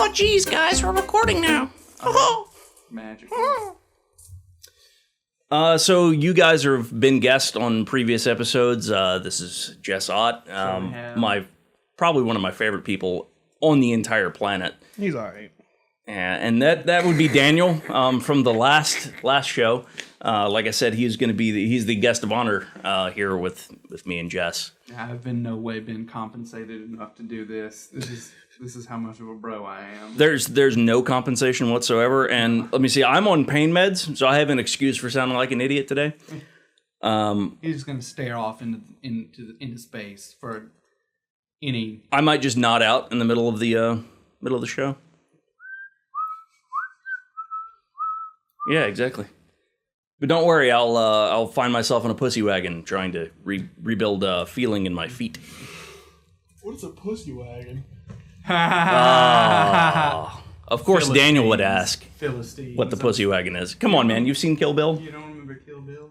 Oh, geez, guys, we're recording now. Magic. So you guys have been guests on previous episodes. This is Jess Ott, probably one of my favorite people on the entire planet. He's all right. And that would be Daniel from the last show. Like I said, he's the guest of honor here with me and Jess. I've in no way been compensated enough to do this. This is how much of a bro I am. There's no compensation whatsoever, and let me see. I'm on pain meds, so I have an excuse for sounding like an idiot today. He's just gonna stare off into space for any. I might just nod out in the middle of the show. Yeah, exactly. But don't worry, I'll find myself in a pussy wagon trying to rebuild feeling in my feet. What is a pussy wagon? Of course, Philistines. Daniel would ask Philistines. what the pussy wagon is. Come on, man, you've seen Kill Bill? You don't remember Kill Bill?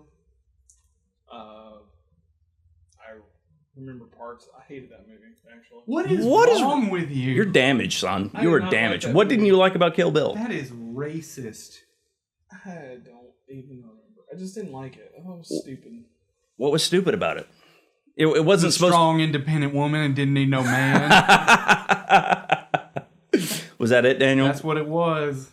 I remember parts. I hated that movie, actually. What is wrong with you? You're damaged, son. I You did are not damaged. like that What movie. didn't you like about Kill Bill? That is racist. I don't even remember. I just didn't like it. I thought it was stupid. What was stupid about it? It wasn't A supposed strong, independent woman and didn't need no man. Was that it, Daniel? That's what it was.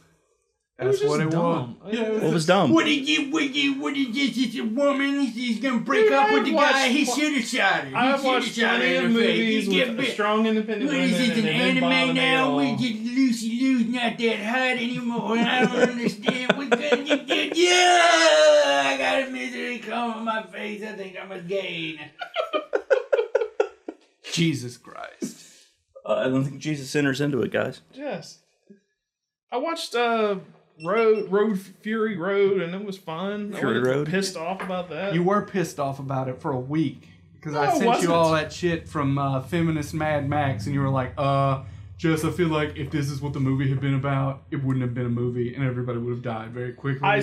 That's what it was. Yeah, What was dumb? What did this? It's a woman. He's gonna break up with the guy. He should have shot her. I've watched plenty of movies with a strong, independent What women. is it, and an it didn't bother anime me at now? all. We just Lucy Lou's not that hot anymore. I don't understand what's gonna get. Yeah, I got a misery come on my face. I think I'm a gain. Jesus Christ. I don't think Jesus enters into it, guys. Yes. I watched Fury Road, and it was fun. Fury I was Road? pissed off about that. You were pissed off about it for a week because No, I I sent wasn't. you all that shit from Feminist Mad Max, and you were like, Jess, I feel like if this is what the movie had been about, it wouldn't have been a movie, and everybody would have died very quickly. I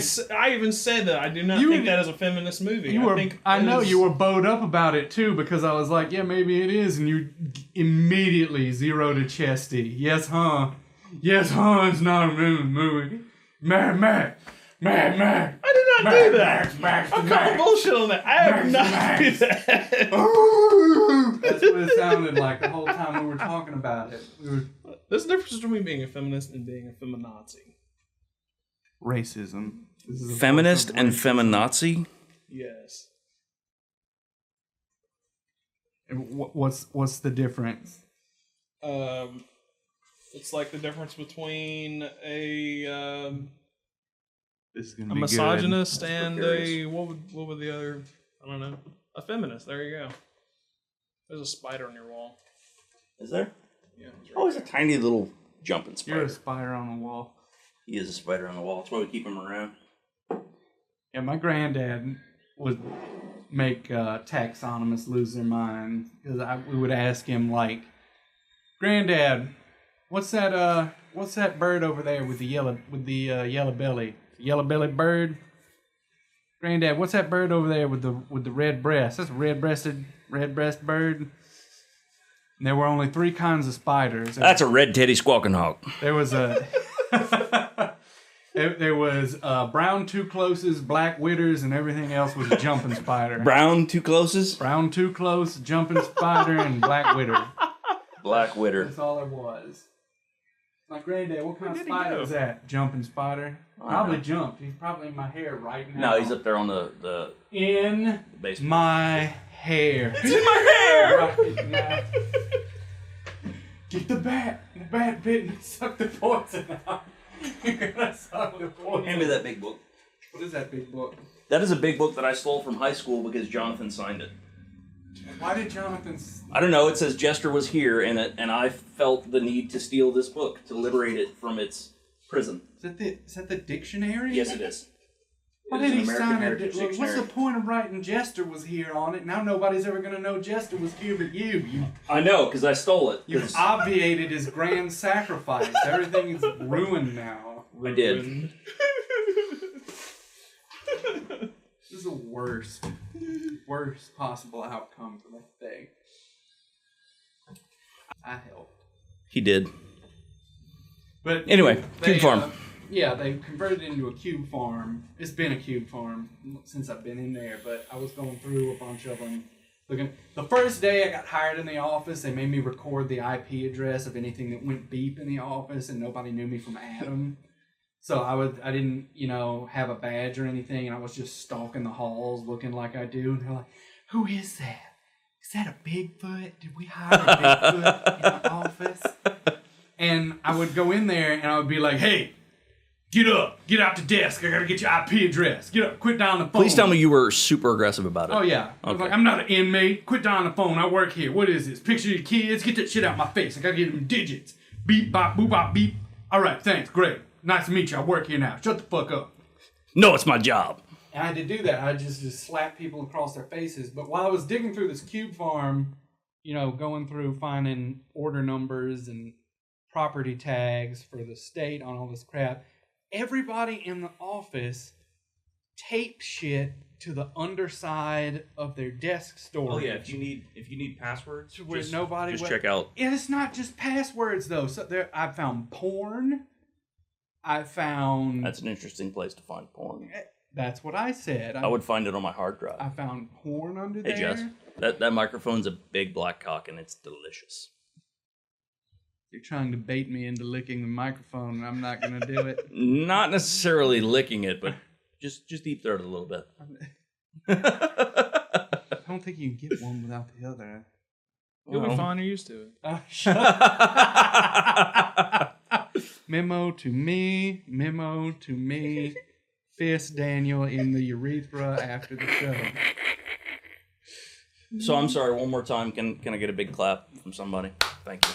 even said that I do not You- think that is a feminist movie. I know you were bowed up about it too because I was like, yeah, maybe it is, and you immediately zeroed to Chesty. Yes, huh? Yes, huh? It's not a movie. Mad Max. I did not do that. Max, I'm calling bullshit on that. I have not do that. That's what it sounded like the whole time we were talking about it. There's a difference between being a feminist and being a feminazi. Racism. This is a Feminist form of and racism. feminazi? Yes. And what's the difference? It's like the difference between a This is gonna a be misogynist good. and a what would the other? I don't know. A feminist. There you go. There's a spider on your wall. Is there? Yeah. It's right Oh, he's a there. tiny little jumping spider. You're a spider on a wall. He is a spider on the wall. That's why we keep him around. Yeah, my granddad would make taxonomists lose their mind because we would ask him like, "Granddad, what's that bird over there with the yellow belly? Yellow bellied bird? Granddad, what's that bird over there with the red breast? That's a red breast bird." And there were only 3 kinds of spiders. That's a red teddy squawking hawk. There was a there was brown two closes, black witters, and everything else was a jumping spider. Brown too closes? Brown too close, jumping spider, and black witter. Black witter. That's all there was. My granddad, what kind of Where did he spider go? was that? Jumping spider. Probably jumped. He's probably in my hair right now. No, he's up there on the in basement. my hair. It's in my hair. Right now. Get the bat. The bat bit and suck the poison out. You're gonna suck the poison. Hand me that big book. What is that big book? That is a big book that I stole from high school because Jonathan signed it. Why did Jonathan? I don't know. It says Jester was here in it, and I felt the need to steal this book to liberate it from its prison. Is that the dictionary? Yes, it is. Why It is did an he American sign Heritage it? What's Dictionary. the point of writing Jester was here on it? Now nobody's ever gonna know Jester was here but you. I know, because I stole it. You 'Cause obviated his grand sacrifice. Everything is ruined now. I did. This is the worst possible outcome for that thing. I helped. He did. But anyway, cube farm. Yeah, they converted it into a cube farm. It's been a cube farm since I've been in there, but I was going through a bunch of them. The first day I got hired in the office, they made me record the IP address of anything that went beep in the office, and nobody knew me from Adam. So I didn't, have a badge or anything, and I was just stalking the halls looking like I do. And they're like, "Who is that? Is that a Bigfoot? Did we hire a Bigfoot in the office?" And I would go in there and I would be like, "Hey, get up, get out the desk. I gotta get your IP address. Get up, quit dialing the phone." Please tell me you were super aggressive about it. Oh yeah. I was like, "I'm not an inmate. Quit dialing the phone. I work here. What is this? Picture of your kids. Get that shit out of my face. I gotta get them digits. Beep, bop, boop, bop, beep. All right, thanks, great. Nice to meet you. I work here now. Shut the fuck up." No, it's my job. And I had to do that. I just slap people across their faces. But while I was digging through this cube farm, going through finding order numbers and property tags for the state on all this crap, everybody in the office taped shit to the underside of their desk storage. Oh yeah, if you need passwords, where just check out. And it's not just passwords though. So I found porn. I found. That's an interesting place to find porn. That's what I said. I would find it on my hard drive. I found porn under there. Hey Jess, that microphone's a big black cock and it's delicious. You're trying to bait me into licking the microphone, and I'm not going to do it. Not necessarily licking it, but just deep throat it a little bit. I don't think you can get one without the other. You'll be fine. You're used to it. Shut up. Memo to me. Fist Daniel in the urethra after the show. So I'm sorry, one more time. Can I get a big clap from somebody? Thank you.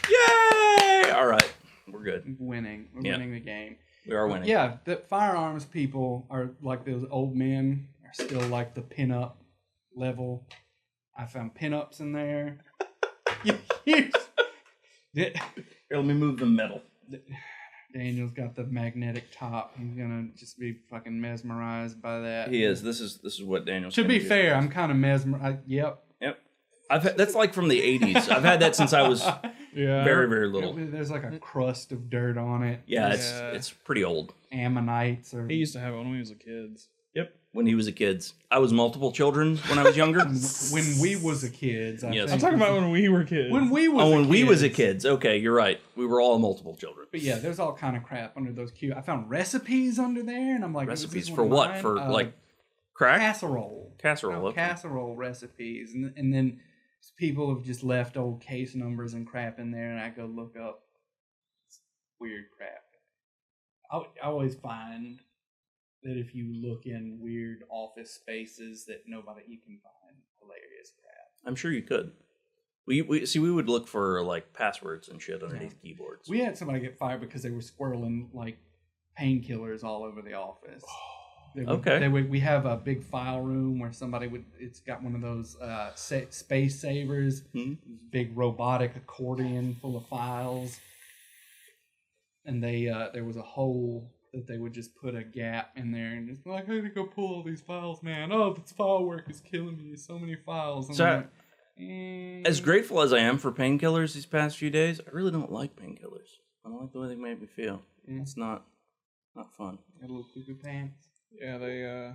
Yay! All right, we're good. We're winning the game. We are winning. Yeah, the firearms people are like those old men are still like the pinup level. I found pinups in there. Here, let me move the metal. Daniel's got the magnetic top. He's gonna just be fucking mesmerized by that. He is. This is what Daniel's. To be fair, I'm kind of mesmerized. Yep. That's like from the 80s. I've had that since I was very, very little. There's like a crust of dirt on it. Yeah, it's pretty old. Ammonites. He used to have it when he was a kid. Yep. When he was a kid. I was multiple children when I was younger. When we was a kids. Yes. I'm talking about when we were kids. When we was a kids. Okay, you're right. We were all multiple children. But yeah, there's all kind of crap under those cubes. I found recipes under there, and I'm like, recipes for what? Mine? For like crack? Casserole. Okay. Casserole recipes, and then people have just left old case numbers and crap in there, and I go look up weird crap. I always find that if you look in weird office spaces that you can find hilarious crap. I'm sure you could. We would look for like passwords and shit underneath keyboards. We had somebody get fired because they were squirreling like painkillers all over the office. We have a big file room where it's got one of those space savers, big robotic accordion full of files, and there was a hole that they would just put a gap in there and just like, I gotta go pull all these files, man. Oh, this file work is killing me. So many files. As grateful as I am for painkillers these past few days, I really don't like painkillers. I don't like the way they make me feel. It's not fun. Got a little cuckoo pants. Yeah, they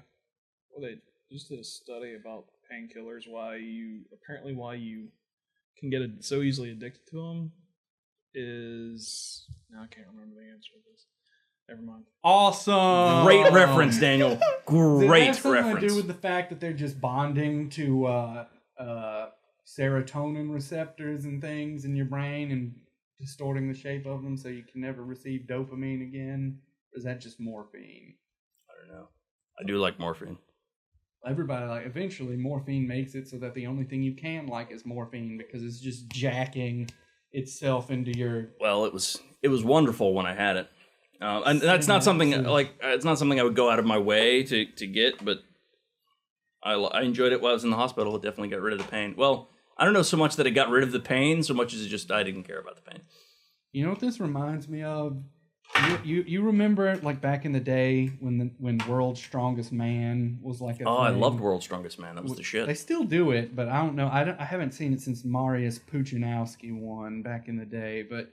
just did a study about painkillers. Why you can get so easily addicted to them is now I can't remember the answer to this. Never mind. Awesome. Great reference, Daniel. Great Does that have something reference. to do with the fact that they're just bonding to serotonin receptors and things in your brain and distorting the shape of them so you can never receive dopamine again? Or is that just morphine? I don't know. I do like morphine. Everybody eventually morphine makes it so that the only thing you can like is morphine because it's just jacking itself into your. Well, it was wonderful when I had it. And that's not something it's not something I would go out of my way to get, but I enjoyed it while I was in the hospital. It definitely got rid of the pain. Well, I don't know so much that it got rid of the pain, so much as it just I didn't care about the pain. You know what this reminds me of? You remember like back in the day when World's Strongest Man was like a thing? I loved World's Strongest Man. That was the shit. They still do it, but I don't know. I haven't seen it since Mariusz Puchanowski won back in the day, but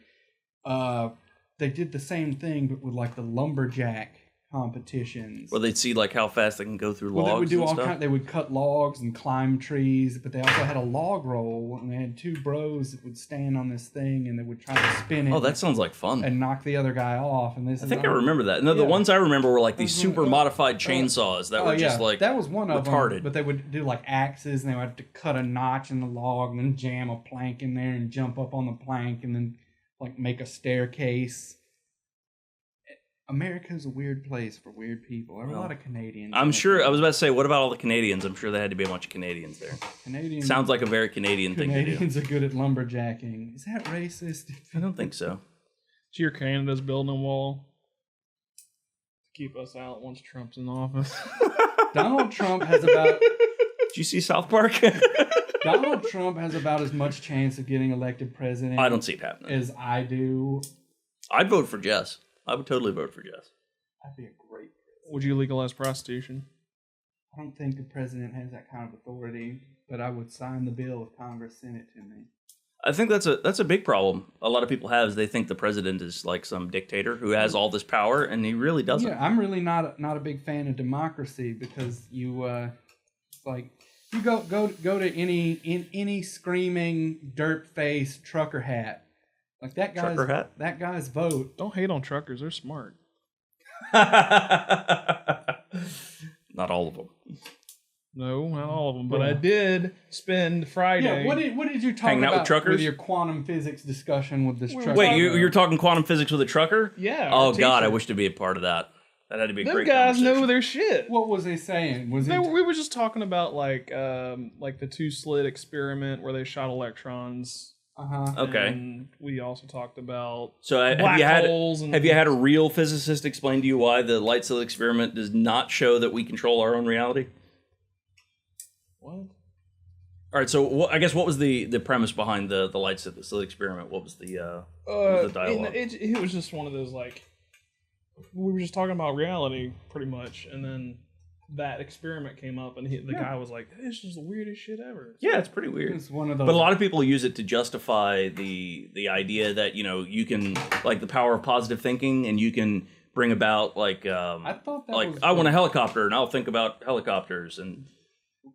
they did the same thing, but with like the lumberjack competitions. Where they'd see like how fast they can go through logs. They would do and all stuff. kind. They would cut logs and climb trees, but they also had a log roll, and they had two bros that would stand on this thing, and they would try to spin it. Oh, that sounds like fun. And knock the other guy off. And this. I think I remember that. No, the ones I remember were like these super modified chainsaws that were just like that was one of retarded. them. But they would do like axes, and they would have to cut a notch in the log, and then jam a plank in there, and jump up on the plank, and then like make a staircase. America's a weird place for weird people. There are a lot of Canadians. I'm sure. I was about to say, what about all the Canadians? I'm sure there had to be a bunch of Canadians there. Canadians Sounds like a very Canadian thing to do. Canadians are good at lumberjacking. Is that racist? I don't think so. So your Canada's building a wall to keep us out once Trump's in office. Donald Trump has about. Did you see South Park? Donald Trump has about as much chance of getting elected president. I don't see it happening. As I do. I'd vote for Jess. I would totally vote for Jess. I'd be a great president. Would you legalize prostitution? I don't think the president has that kind of authority, but I would sign the bill if Congress sent it to me. I think that's a big problem. A lot of people have is they think the president is like some dictator who has all this power, and he really doesn't. Yeah, I'm really not a big fan of democracy because you like you go to any screaming dirt face trucker hat. Like that guy's vote. Don't hate on truckers; they're smart. Not all of them. No, not all of them. But I did spend Friday. Yeah, what did you talk Hanging out about with truckers? with your quantum physics discussion with this trucker? Wait, you're talking quantum physics with a trucker? Yeah. Oh God, I wish to be a part of that. That had to be a Them great guys conversation. know their shit. What was he saying? We were just talking about like the two slit experiment where they shot electrons. Okay. And we also talked about So black holes. have you had a real physicist explain to you why the light slit experiment does not show that we control our own reality? What? All right. So I guess what was the premise behind the light slit experiment? What was the dialogue? It was just one of those like we were just talking about reality pretty much, and then that experiment came up, and the guy was like, "This is the weirdest shit ever." Yeah, it's pretty weird. It's one of those. But a lot of people use it to justify the idea that you can like the power of positive thinking, and you can bring about like I thought that like was I want a helicopter, and I'll think about helicopters and.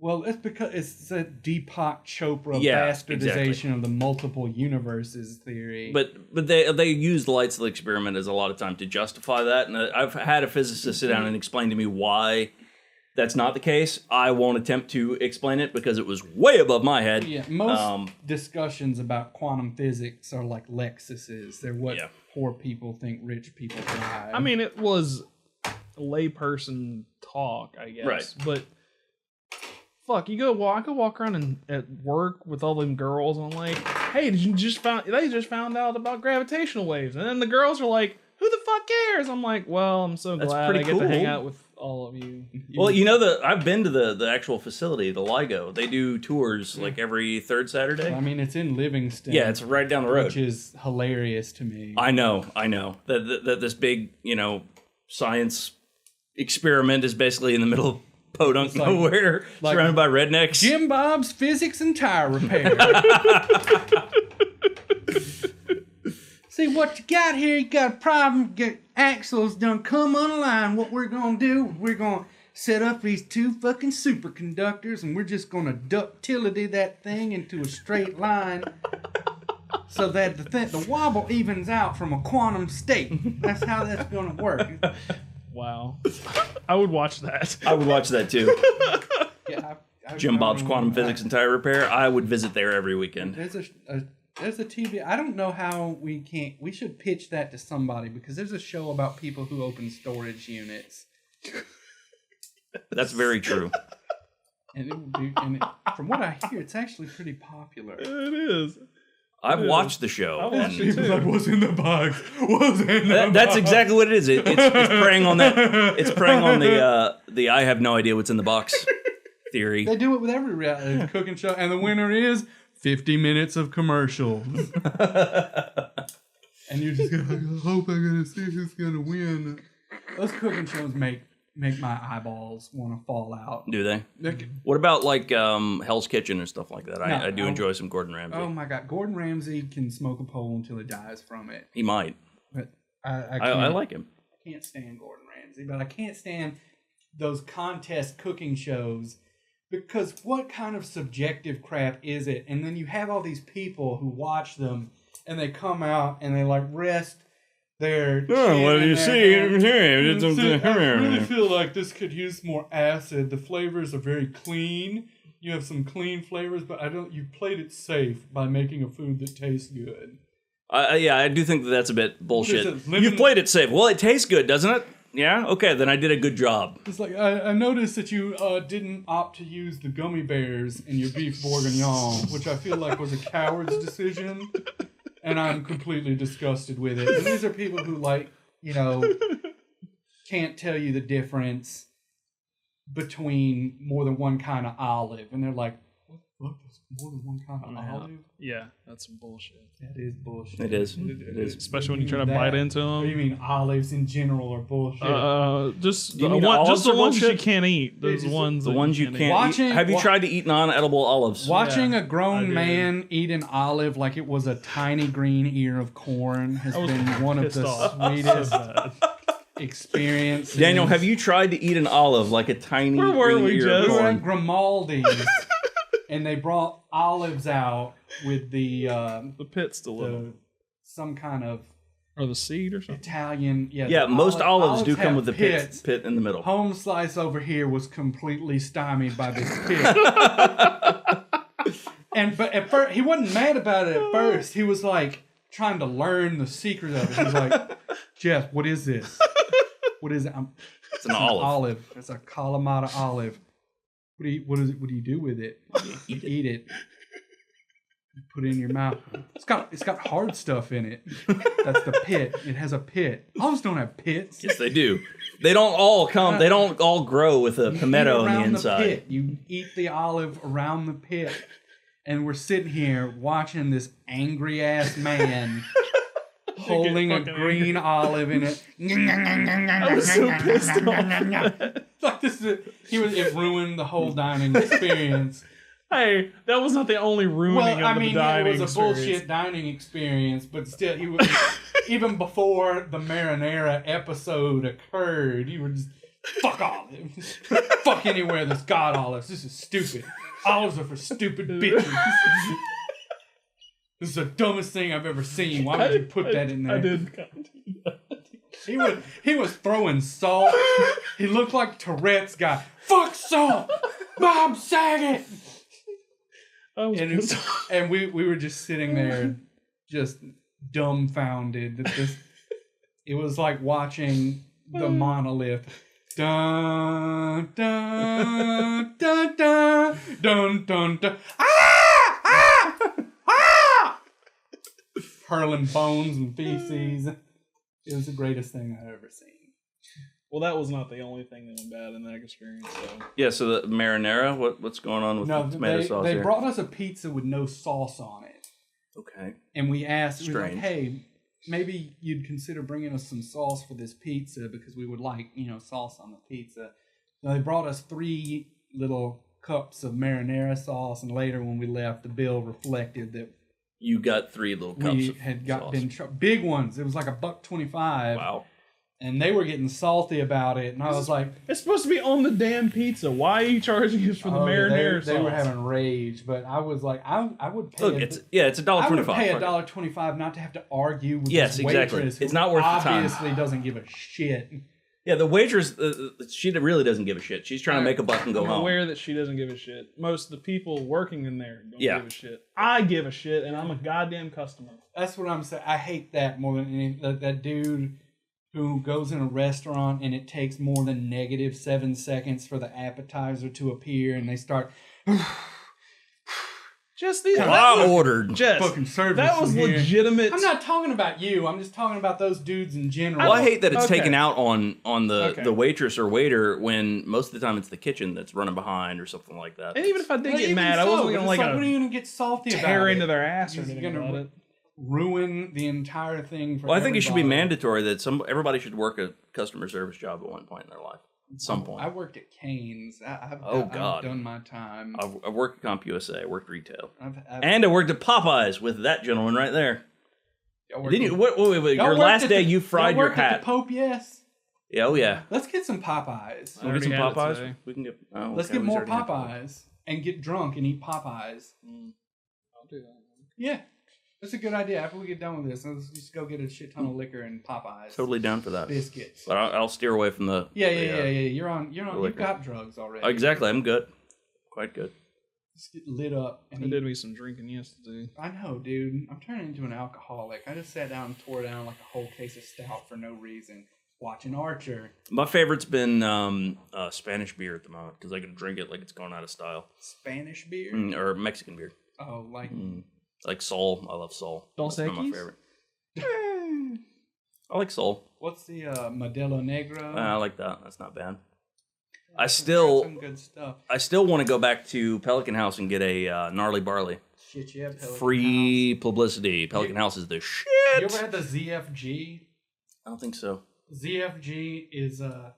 Well, it's because it's a Deepak Chopra Yeah, bastardization exactly. of the multiple universes theory. But they use the light slit experiment as a lot of time to justify that, and I've had a physicist sit down and explain to me why that's not the case. I won't attempt to explain it because it was way above my head. Yeah, most discussions about quantum physics are like Lexuses. They're what poor people think rich people drive. I mean, it was layperson talk, I guess. Right. But fuck, I could walk around at work with all them girls, and I'm like, hey, they just found out about gravitational waves, and then the girls are like, who the fuck cares? I'm like, well, I'm so glad I get to hang out with all of you. Well, I've been to the actual facility, the LIGO. They do tours like every third Saturday. I mean, it's in Livingston. Yeah, it's right down the road. Which is hilarious to me. I know. That this big, science experiment is basically in the middle of podunk nowhere, surrounded by rednecks. Jim Bob's Physics and Tire Repair. See what you got here? You got a problem. Get axles done come unaligned. What we're gonna do? We're gonna set up these two fucking superconductors, and we're just gonna ductility that thing into a straight line, so that the wobble evens out from a quantum state. That's how that's gonna work. Wow, I would watch that. I would watch that too. Yeah, Jim Bob's Quantum Physics and Tire Repair. I would visit there every weekend. There's a TV. I don't know how we should pitch that to somebody, because there's a show about people who open storage units. That's very true. And it would be, from what I hear, it's actually pretty popular. It is. I've watched the show. I watched it too. Like, what's in the box? What's in the box? That's exactly what it is. It's preying on that. It's preying on the I have no idea what's in the box theory. They do it with every reality cooking show, and the winner is 50 minutes of commercials. And you're just going, I hope I'm going to see who's going to win. Those cooking shows make my eyeballs want to fall out. Do they? What about like Hell's Kitchen and stuff like that? I do enjoy some Gordon Ramsay. Oh my God, Gordon Ramsay can smoke a pole until he dies from it. He might. But I like him. I can't stand Gordon Ramsay, but I can't stand those contest cooking shows because what kind of subjective crap is it? And then you have all these people who watch them and they come out and they like rest their what do you see? I really feel like this could use more acid. The flavors are very clean. You have some clean flavors, but you played it safe by making a food that tastes good. Yeah, I do think that's a bit bullshit. You've played it safe. Well, it tastes good, doesn't it? Yeah? Okay, then I did a good job. It's like, I noticed that you didn't opt to use the gummy bears in your beef bourguignon, which I feel like was a coward's decision, and I'm completely disgusted with it. And these are people who, like, can't tell you the difference between more than one kind of olive. And they're like, what the fuck is more than one kind of olive? Yeah, that's some bullshit. That is bullshit. It is. Especially when you try to bite into them. What do you mean olives in general are bullshit? Just You the mean ones olives are that you bullshit? can't eat. Those ones. The ones you can't Watching- eat. Have you tried to eat non-edible olives? Watching a grown did. man eat an olive like it was a tiny green ear of corn has been one of the sweetest experiences. Daniel, have you tried to eat an olive like a tiny Where were green we, ear of Jess? We were corn? at Grimaldi's and they brought olives out with the pit still in them. some kind of Or the seed or something. Italian. Yeah, Yeah, the most olives do come have with the pits. pit in the middle. Home Slice over here was completely stymied by this pit. But at first, he wasn't mad about it at first. He was like trying to learn the secret of it. He was like, Jeff, what is this? What is it? It's an olive. It's a Kalamata olive. What do you do with it? You eat it. You put it in your mouth. It's got hard stuff in it. That's the pit. It has a pit. Olives don't have pits. Yes, they do. They don't all come. They don't all grow with a pimento on the around inside. pit. You eat the olive around the pit. And we're sitting here watching this angry ass man holding a green olive in it. I was so pissed off. Like it ruined the whole dining experience. Hey, that was not the only ruining of the dining it was a bullshit dining experience, but still, he was even before the marinara episode occurred. You were just fuck olives, fuck anywhere that's got olives. This is stupid. Olives are for stupid bitches. This is the dumbest thing I've ever seen. Why would you put that in there? I did kind of do that. He was throwing salt. He looked like Tourette's guy. Fuck salt, Bob Saget. And we were just sitting there, just dumbfounded that this. It was like watching the monolith. Dun dun dun dun dun dun dun. Ah! Hurling bones and feces. It was the greatest thing I've ever seen. Well, that was not the only thing that went bad in that experience. So. Yeah, so the marinara, what's going on with the tomato sauce they here? brought us a pizza with no sauce on it. Okay. And we asked, we were like, Strange. hey, maybe you'd consider bringing us some sauce for this pizza because we would like, sauce on the pizza. So they brought us 3 little cups of marinara sauce, and later when we left, the bill reflected that You got 3 little cups we of had sauce. big ones. It was like $1.25. Wow. And they were getting salty about it, and I was like, It's supposed to be on the damn pizza. Why are you charging us for the marinara sauce? They were having rage, but I was like, I would pay. Look, it's $1.25. I would pay $1.25 not to have to argue with Yes, this exactly. waitress. It's who not worth the time. Obviously, doesn't give a shit. Yeah, the waitress, she really doesn't give a shit. She's trying to make a buck and go I'm home. aware that she doesn't give a shit. Most of the people working in there don't Yeah. give a shit. I give a shit, and I'm a goddamn customer. That's what I'm saying. I hate that more than anything. That dude who goes in a restaurant and it takes more than -7 seconds for the appetizer to appear, and they start. Just these. I ordered. Jess, Fucking service that was in here. legitimate. I'm not talking about you. I'm just talking about those dudes in general. Well, I hate that it's Okay. taken out on the Okay. the waitress or waiter when most of the time it's the kitchen that's running behind or something like that. And even if I did Well, get even mad, I so, wasn't gonna it's like what are you gonna get salty about? tear it? into their ass or You're anything gonna about it. ruin the entire thing for Well, I think it should be everybody. mandatory that everybody should work a customer service job at one point in their life. At some point. I worked at Cane's. I've God. done my time. I've worked at CompUSA. I worked retail. I've And I worked at Popeyes with that gentleman right there. Didn't you? Wait. Your last day, you fried your hat. At the Pope, yes. Yeah, oh yeah. Let's get some Popeyes. We'll get some Popeyes. We can get. Let's get more Popeyes and get drunk and eat Popeyes. I'll do that. Yeah, that's a good idea. After we get done with this, let's just go get a shit ton of liquor and Popeyes. Totally down for that. Biscuits. But I'll steer away from the. Yeah. You're on. You've got drugs already. Exactly. I'm good. Quite good. Just get lit up. And I did me some drinking yesterday. I know, dude. I'm turning into an alcoholic. I just sat down and tore down like a whole case of stout for no reason. Watching Archer. My favorite's been Spanish beer at the moment because I can drink it like it's going out of style. Spanish beer? Or Mexican beer. Oh, like... Like Sol. I love Sol. Dos That's my favorite. I like Sol. What's the Modelo Negro? I like that. That's not bad. I still some good stuff. I still want to go back to Pelican House and get a gnarly barley. Shit, yeah, Pelican Free House. Publicity. Pelican House is the shit. You ever had the ZFG? I don't think so. ZFG is a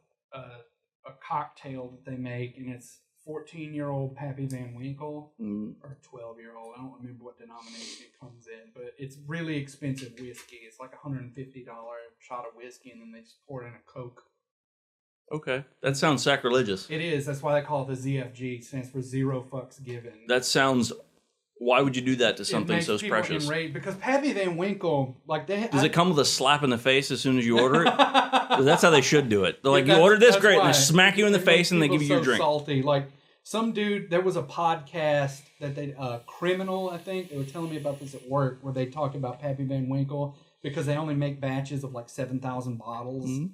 cocktail that they make, and it's 14-year-old Pappy Van Winkle or 12-year-old. I don't remember what denomination it comes in, but it's really expensive whiskey. It's like a $150 shot of whiskey, and then they just pour it in a Coke. Okay, that sounds sacrilegious. It is. That's why they call it the ZFG. It stands for zero fucks given. That sounds. Why would you do that to something so precious? Because Pappy Van Winkle, like does it come with a slap in the face as soon as you order it? That's how they should do it. They're like, you ordered this, great, and they smack you in the face and they give you your drink. Salty, like some dude. There was a podcast that they Criminal, I think. They were telling me about this at work where they talked about Pappy Van Winkle because they only make batches of like 7,000 bottles. Mm-hmm.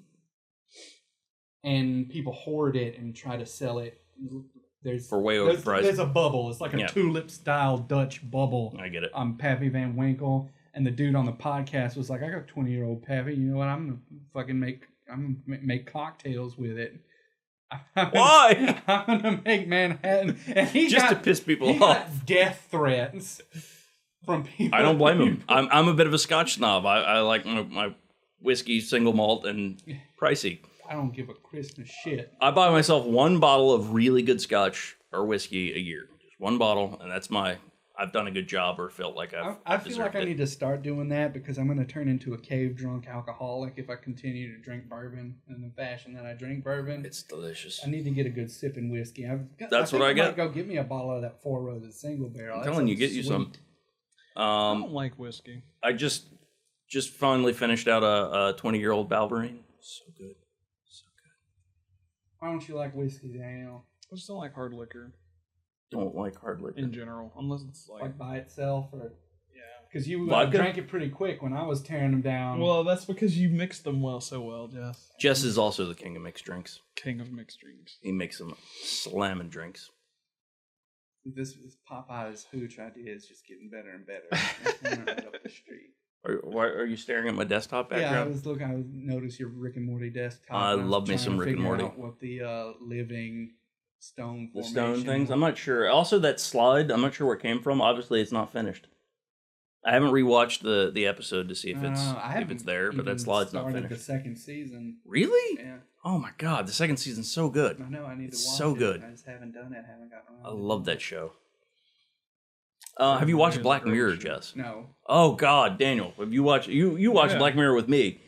And people hoard it and try to sell it. For way overpriced. There's a bubble. It's like a tulip-style Dutch bubble. I get it. Pappy Van Winkle. And the dude on the podcast was like, I got 20-year-old Pappy. You know what? I'm gonna make cocktails with it. Why? I'm gonna make Manhattan. And to piss people off. Got death threats from people. I don't blame him. I'm a bit of a Scotch snob. I like my whiskey single malt and pricey. I don't give a Christmas shit. I buy myself one bottle of really good Scotch or whiskey a year. Just one bottle, and that's I've done a good job or felt like I feel like I need to start doing that because I'm going to turn into a cave drunk alcoholic if I continue to drink bourbon in the fashion that I drink bourbon. It's delicious. I need to get a good sip in whiskey. That's what I get. Go get me a bottle of that Four Roses single barrel. I'm telling you, get you some. I don't like whiskey. I just finally finished out a 20-year-old Balverine. So good. Why don't you like whiskey, Daniel? I just don't like hard liquor. Don't like hard liquor in general, unless it's like by itself, or because you drank it pretty quick when I was tearing them down. Well, that's because you mixed them so well, Jess. Jess is also the king of mixed drinks. King of mixed drinks. He makes some slamming drinks. This Popeye's hooch idea is just getting better and better. Right up the street. Why are you staring at my desktop background? Yeah, I was looking. I noticed your Rick and Morty desktop. I love me some Rick and Morty. Out what the living stone formation. The stone things. I'm not sure. Also, that slide. I'm not sure where it came from. Obviously, it's not finished. I haven't rewatched the episode to see if it's there, but that slide's not finished. The second season. Really? Yeah. Oh my god, the second season's so good. I know. I need to watch it. So good. I just haven't done it. Haven't gotten around. I love that show. Have you watched Black Mirror, Jess? No. Oh God, Daniel, have you watched? You watched Black Mirror with me.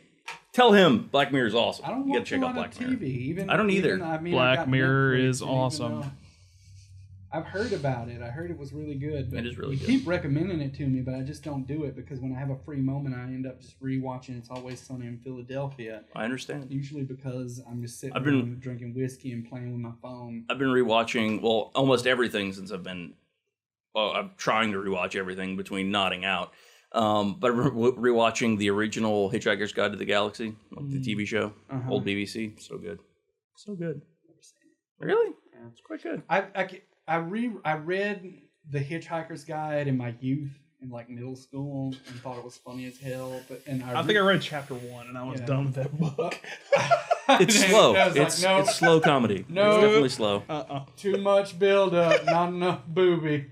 Tell him Black Mirror is awesome. I don't you watch gotta check out Black Mirror. TV. I don't either. Black Mirror is awesome. I've heard about it. I heard it was really good. But it is really good. You keep recommending it to me, but I just don't do it because when I have a free moment, I end up just rewatching It's Always Sunny in Philadelphia. I understand. Usually because I'm just sitting around drinking whiskey and playing with my phone. I've been rewatching, almost everything since I've been... Well, I'm trying to rewatch everything between nodding out. But rewatching the original Hitchhiker's Guide to the Galaxy, the TV show, old BBC. So good. So good. Really? Yeah. It's quite good. I read the Hitchhiker's Guide in my youth in like middle school and thought it was funny as hell. I think I read chapter 1 and I was done with that book. It's slow. It's slow comedy. No, it's definitely slow. Too much build up, not enough booby.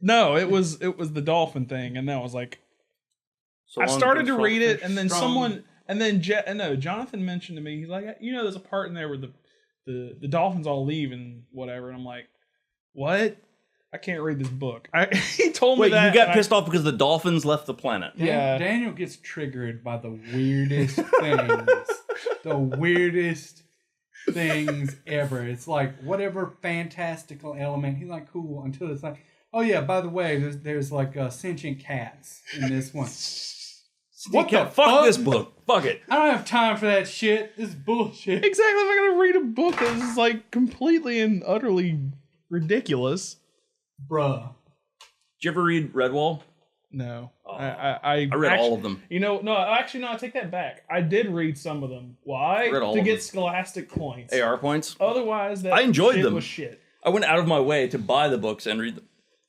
No, it was the dolphin thing, and that was like. I started to read it, and then Jonathan mentioned to me, he's like, there's a part in there where the dolphins all leave and whatever, and I'm like, what? I can't read this book. He told me Wait, that. you got pissed off because the dolphins left the planet. Yeah. Daniel gets triggered by the weirdest things. The weirdest things ever. It's like whatever fantastical element. He's like, cool, until it's like, oh yeah, by the way, there's like sentient cats in this one. What the fuck this book. Fuck it. I don't have time for that shit. This is bullshit. Exactly. I'm not going to read a book that's like completely and utterly ridiculous. Bruh. Did you ever read Redwall? No. Oh. I read all of them. You know, no, actually, no, I take that back. I did read some of them. Why? Read all to of get them. scholastic points. AR points? Otherwise, that I enjoyed shit them. was shit. I went out of my way to buy the books and read them.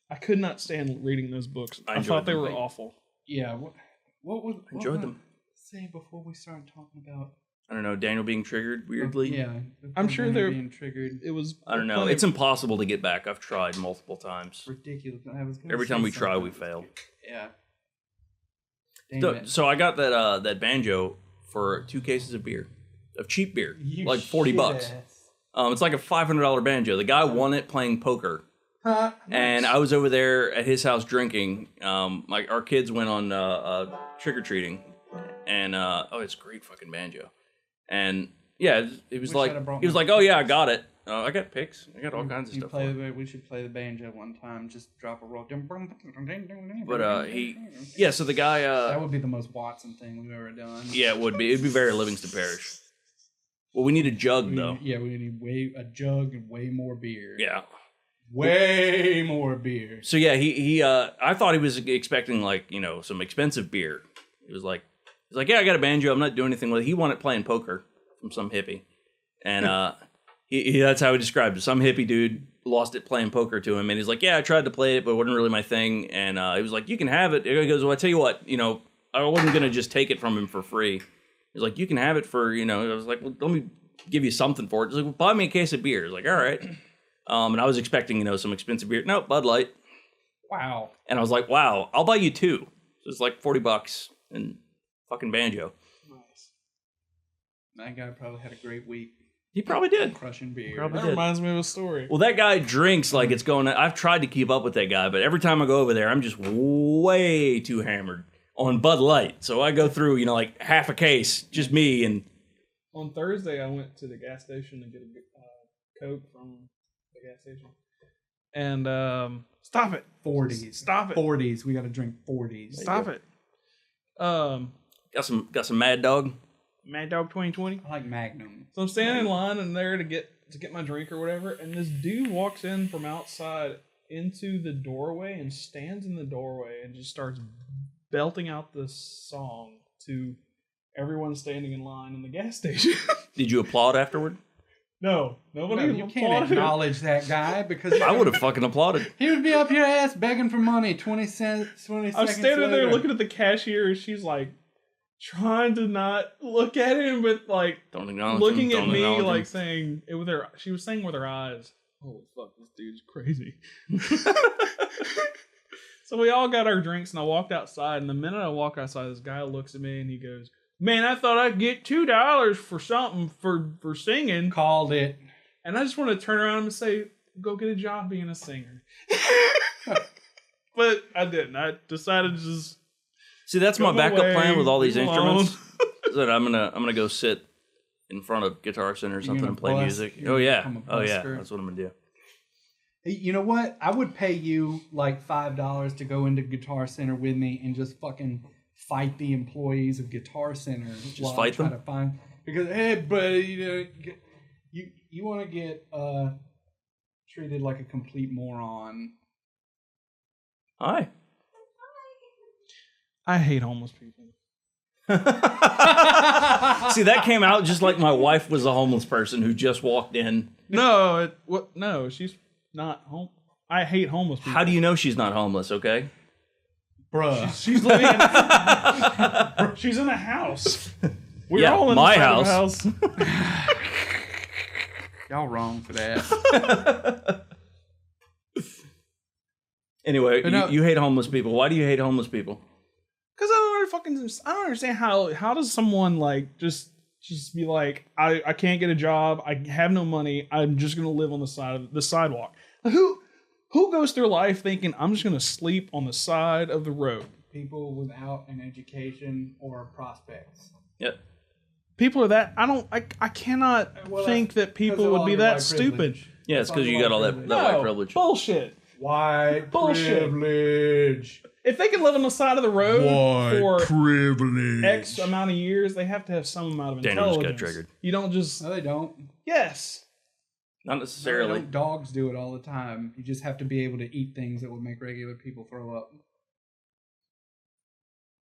I could not stand reading those books. I enjoyed thought they them. were awful. Yeah. What Enjoyed was them. say before we started talking about? I don't know, Daniel being triggered weirdly. Yeah. I'm sure Daniel they're being triggered. It was. I don't know. plenty It's impossible to get back. I've tried multiple times. Ridiculous. I was gonna Every say time we try, something. we fail. Yeah. Damn it. So I got that banjo for 2 cases of beer, of cheap beer, You like $40. shit It's like a $500 banjo. The guy won it playing poker, ass. and I was over there at his house drinking. Like our kids went on trick or treating, and it's a great fucking banjo. And yeah, it was Wish like I'd have brought he was my like, oh yeah, I got it. I got picks. I got all kinds of You stuff. play for it. we should play the banjo one time. Just drop a roll. But so the guy that would be the most Watson thing we've ever done. yeah, it would be. It'd be very Livingston Parish. Well, we need a jug though. We need a jug and way more beer. Yeah. Way more beer. So yeah, he I thought he was expecting like, some expensive beer. He's like, yeah, I got a banjo. I'm not doing anything with it. He wanted playing poker from some hippie, and that's how he described it. Some hippie dude lost it playing poker to him, and he's like, yeah, I tried to play it, but it wasn't really my thing. And he was like, you can have it. He goes, well, I tell you what, I wasn't gonna just take it from him for free. He's like, you can have it for, I was like, well, let me give you something for it. He's like, well, buy me a case of beer. I was like, all right. And I was expecting, some expensive beer. No, Bud Light. Wow. And I was like, wow, I'll buy you 2. So it's like $40 and fucking banjo. Nice. That guy probably had a great week He probably did. crushing beer. Probably That did. reminds me of a story. Well, that guy drinks like it's going. I've tried to keep up with that guy, but every time I go over there, I'm just way too hammered on Bud Light. So I go through, like half a case, just me. And On Thursday, I went to the gas station to get a Coke from the gas station. And stop it. 40s. Stop it. 40s. We got to drink 40s. Stop it. got some Mad Dog. Mad Dog 2020. I like Magnum. So I'm standing in line and there to get my drink or whatever, and this dude walks in from outside into the doorway and stands in the doorway and just starts belting out this song to everyone standing in line in the gas station. Did you applaud afterward? No, nobody. No, you can't applauded. acknowledge that guy because I would have fucking applauded. he would be up your ass begging for money 20 cents, 20 I'm seconds standing there later. looking at the cashier, and she's like trying to not look at him, but like Don't acknowledge looking him. at Don't me, acknowledge like him. saying it with her. She was saying with her eyes, "Holy fuck, this dude's crazy." So we all got our drinks, and I walked outside. And the minute I walk outside, this guy looks at me and he goes, "Man, I thought I'd get $2 for something for singing." Called it. And I just want to turn around and say, "Go get a job being a singer." But I didn't. I decided to just See, that's my Go backup away, plan with all these leave me alone. instruments. Is that I'm gonna go sit in front of Guitar Center or something gonna and play bus? music. You're Oh gonna yeah, become a oh yeah, busker? that's what I'm gonna do. Hey, you know what? I would pay you like $5 to go into Guitar Center with me and just fucking fight the employees of Guitar Center. Just fight them? To find, because hey, buddy, you want to get treated like a complete moron. Hi. I hate homeless people. See, that came out just like my wife was a homeless person who just walked in. No, no, she's not home. I hate homeless people. How do you know she's not homeless? Okay. Bruh. She's living in she's in a house. We're Yeah, all in my the house. house. Y'all wrong for that. Anyway, But no- you hate homeless people. Why do you hate homeless people? Because I don't understand how does someone like just be like, I can't get a job, I have no money, I'm just gonna live on the sidewalk. Who Who goes through life thinking, I'm just going to sleep on the side of the road? People without an education or prospects. Yep. People are that... I cannot think that people would be that stupid. Yeah, it's because you got all that white privilege. Bullshit. White Bullshit. privilege. If they can live on the side of the road for privilege. X amount of years, they have to have some amount of Daniel intelligence. just got triggered. You don't just... No, they don't. Yes. Not necessarily. No, dogs do it all the time. You just have to be able to eat things that would make regular people throw up.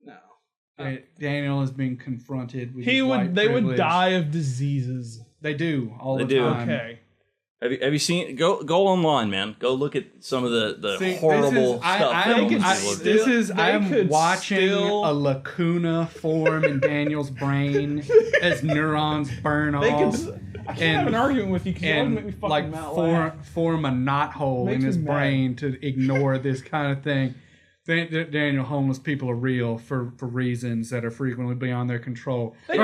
No. Daniel is being confronted with They privilege. would die of diseases. They do all the do. time. Okay. Have you seen? Go online, man. Go look at some of the See, horrible stuff. I am watching a lacuna form in Daniel's brain as neurons burn off. I can't have an argument with you because you always make me fucking form a knothole in his brain to ignore this kind of thing. Daniel, homeless people are real for reasons that are frequently beyond their control. They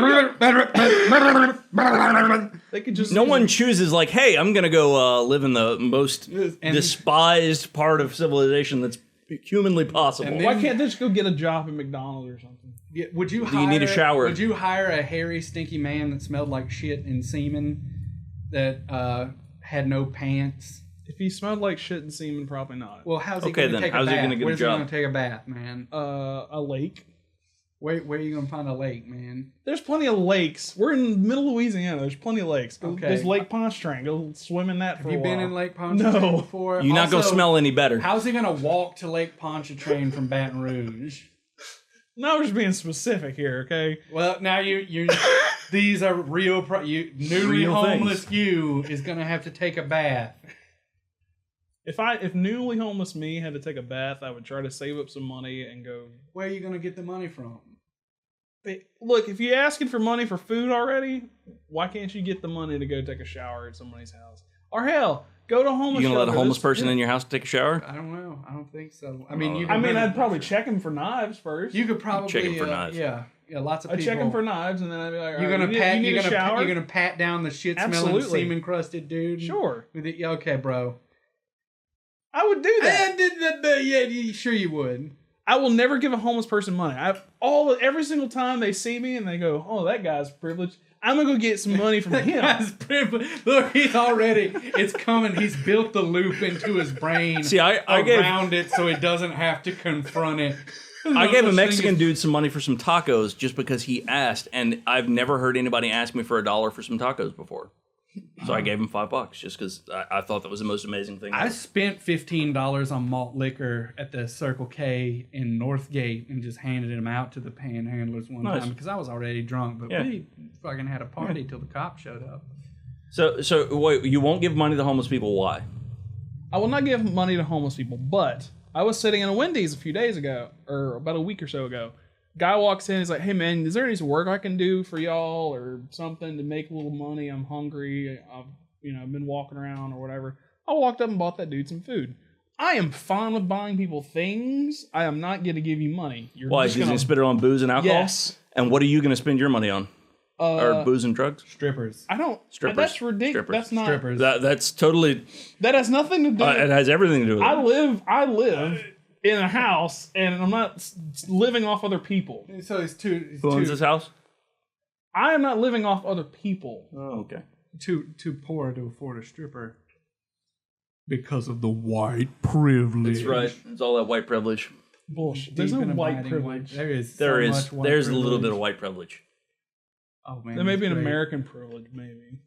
could just... No one chooses like, hey, I'm gonna go live in the most despised part of civilization that's humanly possible. Why can't they just go get a job at McDonald's or something? Yeah, would you Do you need a shower? Would you hire a hairy, stinky man that smelled like shit and semen that had no pants? If he smelled like shit and semen, probably not. Well, how's he going to take a bath? How's he gonna get Where's a job? he going to take a bath, man? A lake. Where are you going to find a lake, man? There's plenty of lakes. We're in the middle of Louisiana. There's plenty of lakes. There's Lake Pontchartrain. Go swim in that for a while. Have you been in Lake Pontchartrain before? You're not going to smell any better. How's he going to walk to Lake Pontchartrain from Baton Rouge? No, we're just being specific here, okay? Well, now you these are real. Newly homeless you is going to have to take a bath. If newly homeless me had to take a bath, I would try to save up some money and go. Where are you going to get the money from? Look, if you're asking for money for food already, why can't you get the money to go take a shower at somebody's house? Or hell, go to a homeless. You gonna let a homeless person in your house to take a shower? I don't know. I don't think so. I mean, I'd probably check him for knives first. You could probably check him for knives. Yeah, lots of people. I'd check him for knives, and then I'd be like, you're gonna pat. You're gonna pat down the shit smelling, Absolutely. semen crusted dude. Sure. Okay, bro. I would do that. Yeah, sure you would. I will never give a homeless person money. Every single time they see me and they go, "Oh, that guy's privileged," I'm gonna go get some money from him. Look, it's coming. He's built the loop into his brain. See, I around it so he doesn't have to confront it. I gave a Mexican dude some money for some tacos just because he asked, and I've never heard anybody ask me for $1 for some tacos before. So I gave him $5 just because I thought that was the most amazing thing. I spent $15 on malt liquor at the Circle K in Northgate and just handed them out to the panhandlers one time because I was already drunk. But we fucking had a party till the cops showed up. So wait, you won't give money to homeless people? Why? I will not give money to homeless people, but I was sitting in a Wendy's a few days ago, or about a week or so ago. Guy walks in, he's like, "Hey man, is there any work I can do for y'all or something to make a little money? I'm hungry. I've been walking around or whatever." I walked up and bought that dude some food. I am fine with buying people things. I am not going to give you money. Why? He's going to spend it on booze and alcohol? Yes. And what are you going to spend your money on? Or booze and drugs? Strippers. I don't. Strippers. That's ridiculous. That's not. Strippers. That's totally. That has nothing to do. It has everything to do with it. I live in a house, and I'm not living off other people. So it's two. Who owns this house? I am not living off other people. Oh, okay. Too poor to afford a stripper because of the white privilege. That's right. It's all that white privilege. Bullshit. There's no white privilege. There is. There's a little bit of white privilege. Oh man. There may be an American privilege, maybe.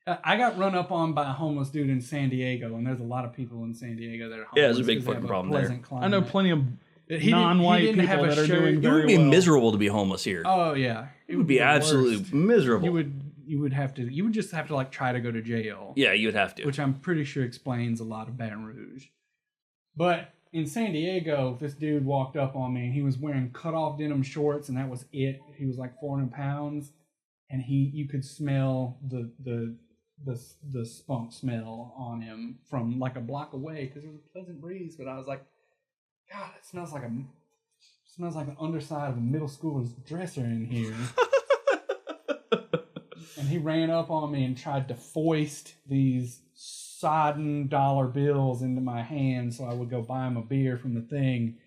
I got run up on by a homeless dude in San Diego, and there's a lot of people in San Diego that are homeless. Yeah, there's a big fucking problem there. I know plenty of non-white people that are doing It very would be well. miserable to be homeless here. Oh yeah, it would be absolutely miserable. You would just have to like try to go to jail. Yeah, you'd have to. Which I'm pretty sure explains a lot of Baton Rouge. But in San Diego, this dude walked up on me, and he was wearing cut-off denim shorts, and that was it. He was like 400 pounds, and you could smell the spunk smell on him from like a block away because there was a pleasant breeze. But I was like, God, it smells like the underside of a middle schooler's dresser in here. and he ran up on me and tried to foist these sodden dollar bills into my hand so I would go buy him a beer from the thing.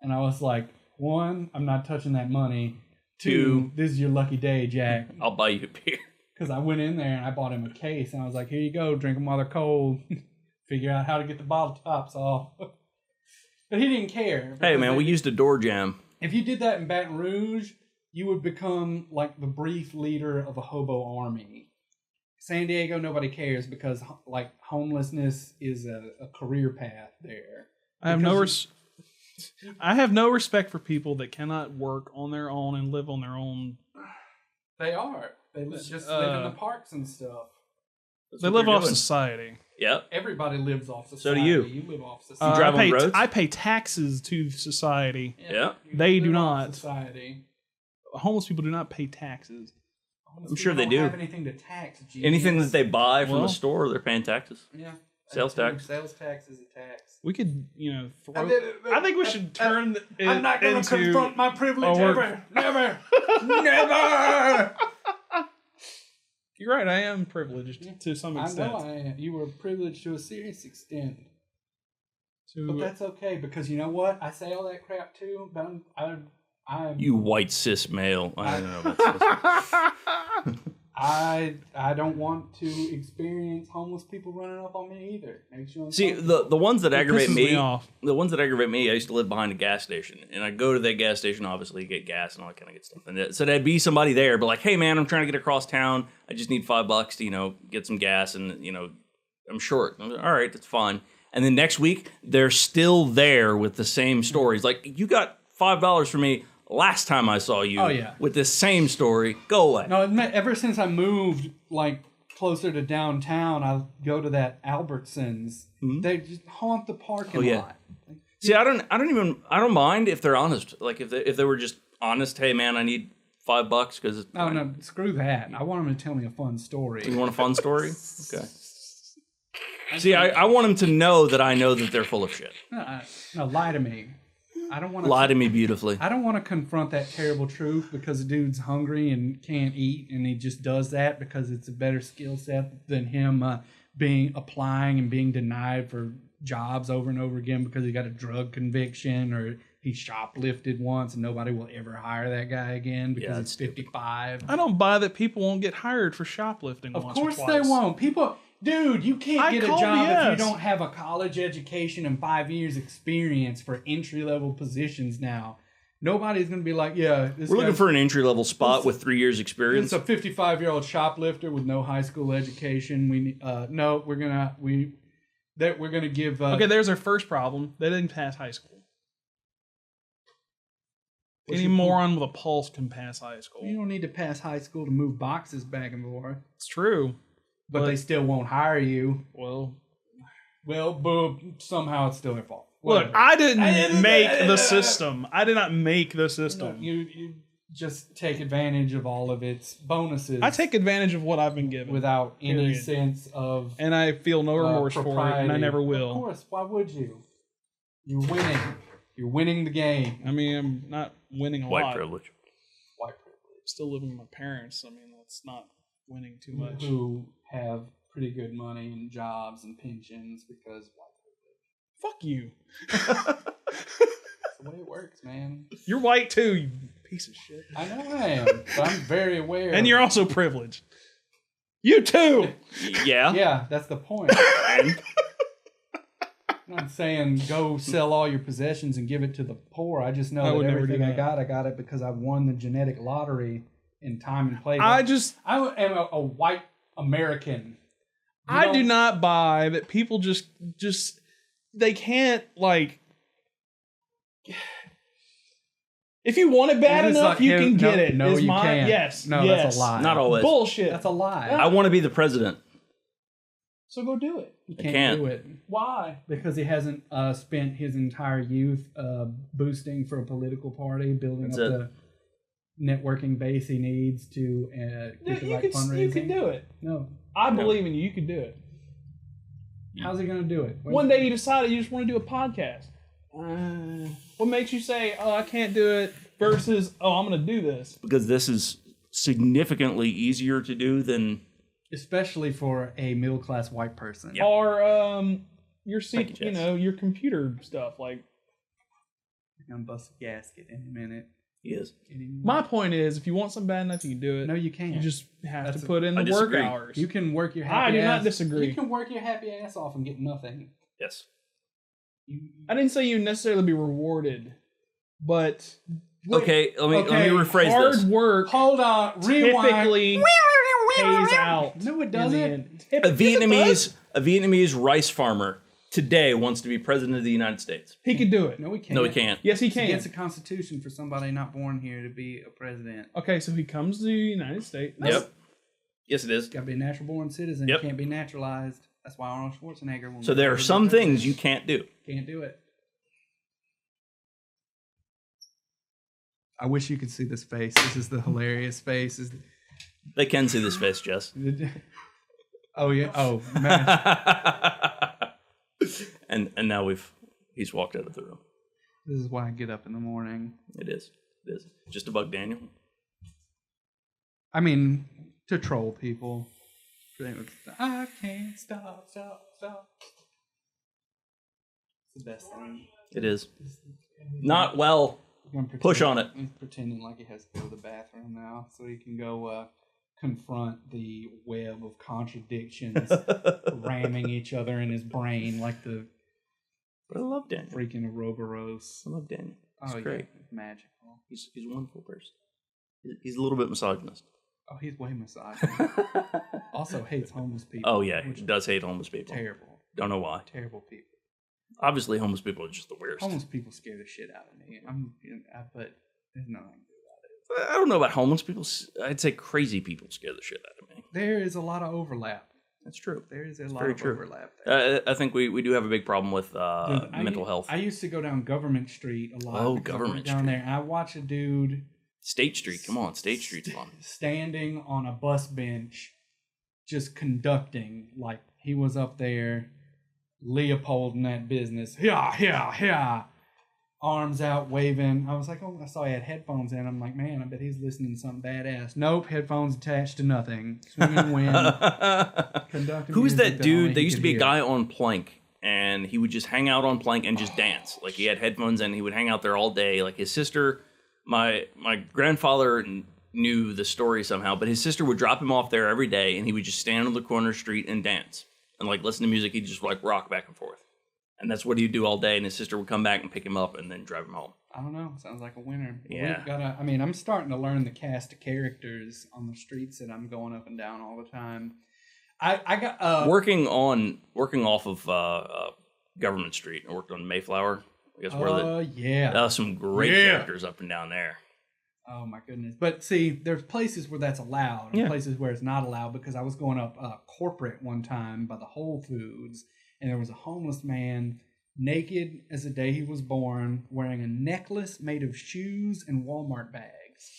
And I was like, 1, I'm not touching that money. 2, this is your lucky day, Jack. I'll buy you a beer. Because I went in there and I bought him a case and I was like, here you go, drink them while they're cold. Figure out how to get the bottle tops off. But he didn't care. Hey, man, we used a door jam. If you did that in Baton Rouge, you would become like the brief leader of a hobo army. San Diego, nobody cares because like homelessness is a career path there. I have no respect for people that cannot work on their own and live on their own. They are. They just live in the parks and stuff. They live off society. Yep. Everybody lives off society. So do you. You live off society. You drive on roads? I pay taxes to society. Yeah. They do not. Society. Homeless people do not pay taxes. I'm sure they do. Don't have anything to tax. Genius. Anything that they buy from the store, they're paying taxes. Yeah. Sales tax. Sales tax is a tax. We could, I think we should turn it I'm not going to confront my privilege ever. Never. Never. You're right. I am privileged to some extent. I know I am. You were privileged to a serious extent. But that's okay because you know what? I say all that crap too, but I'm You white cis male. I don't know about cis. I don't want to experience homeless people running up on me either. See, the ones that aggravate me, the ones that aggravate me, I used to live behind a gas station, and I go to that gas station, obviously, get gas and all that kind of good stuff. And so there'd be somebody there, but like, hey man, I'm trying to get across town. I just need $5 to, get some gas, and I'm short. I'm like, all right, that's fine. And then next week, they're still there with the same stories. Like, you got $5 for me last time I saw you with this same story. Go away. No, ever since I moved like closer to downtown, I go to that Albertsons. Mm-hmm. They just haunt the parking lot. See, I don't mind if they're honest. Like if they were just honest. Hey man, I need $5 because no, screw that. I want them to tell me a fun story. You want a fun story? Okay. See, I want them to know that I know that they're full of shit. No, lie to me. I don't want to lie to me beautifully. I don't want to confront that terrible truth because the dude's hungry and can't eat, and he just does that because it's a better skill set than him applying and being denied for jobs over and over again because he got a drug conviction or he shoplifted once and nobody will ever hire that guy again because he's 55. I don't buy that people won't get hired for shoplifting. Of course they won't. Dude, you can't get a job if you don't have a college education and 5 years experience for entry-level positions now. Nobody's going to be like, we're looking for an entry-level spot with 3 years experience. It's a 55-year-old shoplifter with no high school education. We're going to give... okay, there's our first problem. They didn't pass high school. Any moron with a pulse can pass high school. You don't need to pass high school to move boxes back and forth. It's true. But they still won't hire you. Well, somehow it's still their fault. Look, I didn't make the system. I did not make the system. You just take advantage of all of its bonuses. I take advantage of what I've been given. Without any sense of and I feel no remorse for it, and I never will. Of course, why would you? You're winning. You're winning the game. I mean, I'm not winning a lot. White privilege. Still living with my parents. I mean, that's not winning too much. Who have pretty good money and jobs and pensions because white privilege. Fuck you. That's the way it works, man. You're white too, you piece of shit. I know I am, but I'm very aware. And you're also privileged. You too. Yeah. Yeah, that's the point. I'm not saying go sell all your possessions and give it to the poor. I just know that everything I got it because I won the genetic lottery in time and place. I am a white American. I do not buy that people just they can't like. If you want it bad enough, you can get it. No, you can't. Yes. No, that's a lie. Not always. Bullshit. That's a lie. I want to be the president. So go do it. You can't do it. Why? Because he hasn't spent his entire youth boosting for a political party, building up the networking base he needs to get the right fundraising. You can do it. No. I believe in you. You can do it. How's he going to do it? One day you decided you just want to do a podcast. What makes you say, oh, I can't do it versus, oh, I'm going to do this? Because this is significantly easier to do than... Especially for a middle-class white person. Yep. Or your Thank you, Jess. your computer stuff. Like, You're going to bust a gasket in a minute. He is. my point is, if you want something bad enough, you can do it. No, you can't. You just have That's to put in I the work disagree. hours. You can work your happy I do ass. not disagree. You can work your happy ass off and get nothing. Yes. I didn't say you necessarily be rewarded, but Okay, let me rephrase hard this. work Hold on. Rewind. typically pays out. No, it in the doesn't. end. A Vietnamese rice farmer today wants to be president of the United States. He could do it. No, he can't. No, he can't. Yes, he It's can. against the Constitution for somebody not born here to be a president. Okay, so he comes to the United States. Yep. Yes, it is. Got to be a natural born citizen. Yep. You can't be naturalized. That's why Arnold Schwarzenegger will So never there are be some president. things you can't do. Can't do it. I wish you could see this face. This is the hilarious face. They can see this face, Jess. Oh yeah. Oh man. and now he's walked out of the room. This is why I get up in the morning. It is. Just to bug Daniel. I mean, to troll people. I can't stop. It's the best thing. It is. Not well. Push on it. He's pretending like he has to go to the bathroom now, so he can go confront the web of contradictions ramming each other in his brain like the. But I love Daniel. Freaking Ouroboros. I love Daniel. He's Oh, great. yeah, it's magical. He's a wonderful person. He's a little bit misogynist. Oh, he's way misogynist. Also hates homeless people. Oh yeah, he which does hate homeless is people. terrible. Don't know why. Terrible people. Obviously, homeless people are just the worst. Homeless people scare the shit out of me. But there's nothing to do about it. I don't know about homeless people. I'd say crazy people scare the shit out of me. There is a lot of overlap. That's true. There is a lot very of true. overlap there. I think we do have a big problem with mental health. I used to go down Government Street a lot. Oh, because I Government worked down Street. there. And I watch a dude State Street, come on, State Street's fun. standing on a bus bench, just conducting like he was up there, Leopold in that business. Yeah. Arms out, waving. I was like, oh, I saw he had headphones in. I'm like, man, I bet he's listening to something badass. Nope, headphones attached to nothing. Swinging wind. Conducting Who's music that dude? only There he used to could be a hear. guy on Plank, and he would just hang out on Plank and just dance. Like he had headphones and he would hang out there all day. Like his sister, my grandfather knew the story somehow, but his sister would drop him off there every day, and he would just stand on the corner street and dance and like listen to music. He'd just like rock back and forth. And that's what he'd do all day, and his sister would come back and pick him up and then drive him home. I don't know. Sounds like a winner. Yeah. I'm starting to learn the cast of characters on the streets that I'm going up and down all the time. I got working off of Government Street. I worked on Mayflower. I guess where yeah. that was some great characters up and down there. Oh my goodness. But see, there's places where that's allowed and places where it's not allowed, because I was going up corporate one time by the Whole Foods, and there was a homeless man naked as the day he was born, wearing a necklace made of shoes and Walmart bags.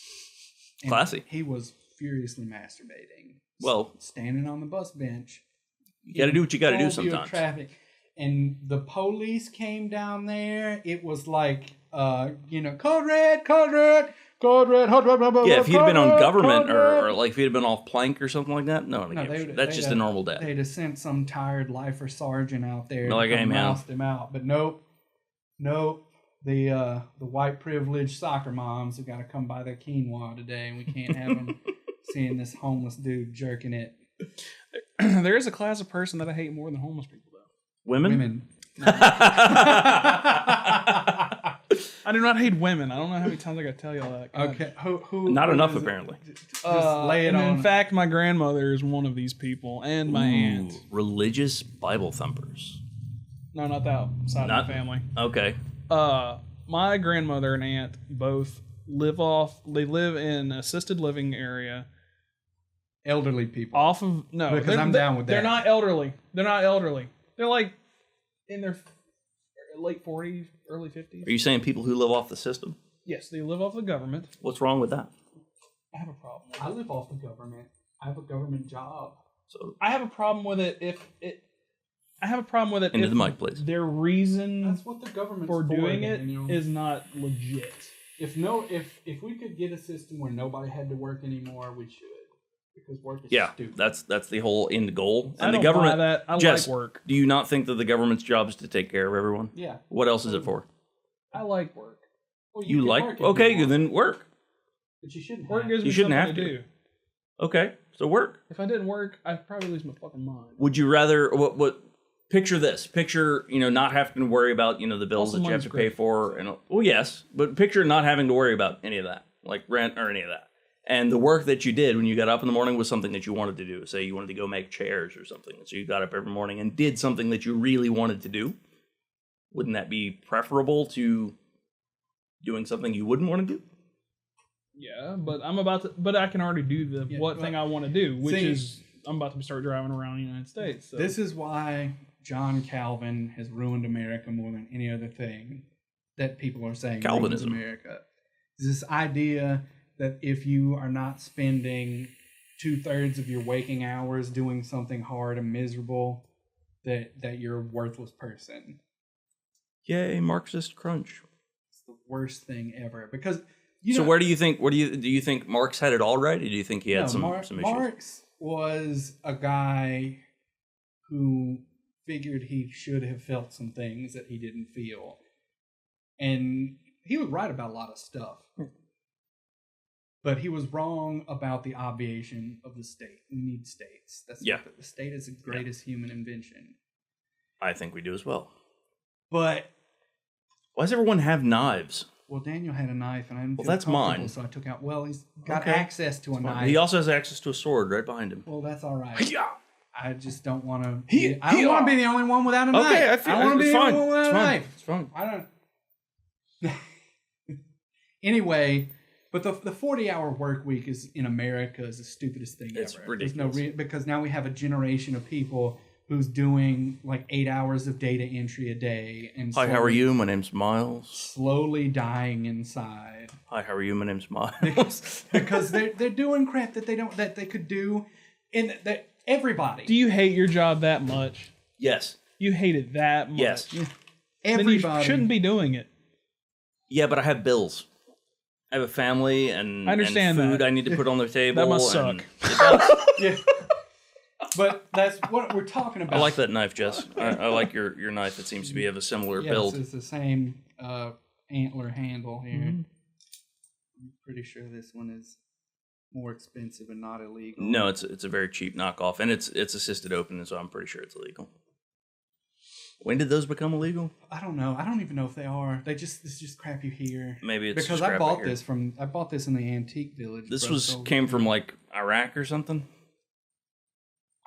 And Classy. He was furiously masturbating. Well, Standing on the bus bench. you got to do what you got to do full view of sometimes. Traffic. And the police came down there. It was like, code red. Yeah, if he'd been on Government code or red. like if he'd been off Plank or something like that, that's just a normal day. They'd have sent some tired lifer sergeant out there Like, to hey, man. roust him out. But nope. The white privileged soccer moms have got to come buy their quinoa today, and we can't have them seeing this homeless dude jerking it. There is a class of person that I hate more than homeless people, though. Women? I do not hate women. I don't know how many times I got to tell y'all that. God. Okay. Who Not enough, is it? apparently. Just lay it and on. in fact, my grandmother is one of these people, and my aunt. Ooh, religious Bible thumpers. No, not that side Not- of the family. Okay. My grandmother and aunt both live in assisted living area. Elderly people. Off of Because I'm down with that. They're not elderly. They're like in their late 40s, early 50s. Are you saying people who live off the system? Yes, they live off the government. What's wrong with that? I have a problem. I live off the government. I have a government job. So I have a problem with it into if the mic, please. their reason That's what the government's for doing it Daniel. is not legit. If we could get a system where nobody had to work anymore, we should. Because work is stupid. That's the whole end goal. And I don't the government, buy that. I Jess, like work. Do you not think that the government's job is to take care of everyone? Yeah. What else is it for? I like work. Well, You can like? work if you Okay, want, then work. but you shouldn't. Work have gives to. me You shouldn't something have to to. do. Okay, so work. If I didn't work, I'd probably lose my fucking mind. Would you rather what picture this? Picture, not having to worry about, the bills Also, that you have money's to pay great. for and yes, but picture not having to worry about any of that, like rent or any of that. And the work that you did when you got up in the morning was something that you wanted to do. Say you wanted to go make chairs or something. So you got up every morning and did something that you really wanted to do. Wouldn't that be preferable to doing something you wouldn't want to do? Yeah, but but I can already do the thing I want to do, which is I'm about to start driving around the United States. So. This is why John Calvin has ruined America more than any other thing that people are saying Calvinism. ruins America. This idea that if you are not spending 2/3 of your waking hours doing something hard and miserable, that you're a worthless person. Yay, Marxist crunch. It's the worst thing ever. Because Where do you think? Do you think Marx had it all right, or do you think he had some issues? Marx was a guy who figured he should have felt some things that he didn't feel, and he was right about a lot of stuff. But he was wrong about the obviation of the state. We need states. The state is the greatest human invention. I think we do as well. But why does everyone have knives? well, Daniel had a knife, and I didn't feel that's comfortable, mine. so I took out. Well, he's got Okay. access to a knife. He also has access to a sword right behind him. Well, that's all right. Yeah. I just don't want to. He- I don't he- want to be the only one without a knife. Okay, I want to be it's the fine. only one without It's a fine. knife. It's fine. I don't. Anyway, but the 40-hour work week is in America is the stupidest thing It's ever. ridiculous. There's no because now we have a generation of people who's doing like 8 hours of data entry a day and Hi, how are you? My name's Miles. slowly dying inside Hi, how are you? My name's Miles. because they're doing crap that they could do, and that everybody. Do you hate your job that much? Yes. You hate it that much? Yes. Then Everybody you shouldn't be doing it. Yeah, but I have bills. I have a family and, I understand and food that. I need to put on their table. That must and suck. it does. Yeah. But that's what we're talking about. I like that knife, Jess. I like your knife. It seems to be of a similar build. It's the same antler handle here. Mm-hmm. I'm pretty sure this one is more expensive and not illegal. No, it's a very cheap knockoff, and it's assisted opening, so I'm pretty sure it's illegal. When did those become illegal? I don't know. I don't even know if they are. It's just crap you hear. Maybe it's because just I crap bought hear. this in the antique village. This came from like Iraq or something.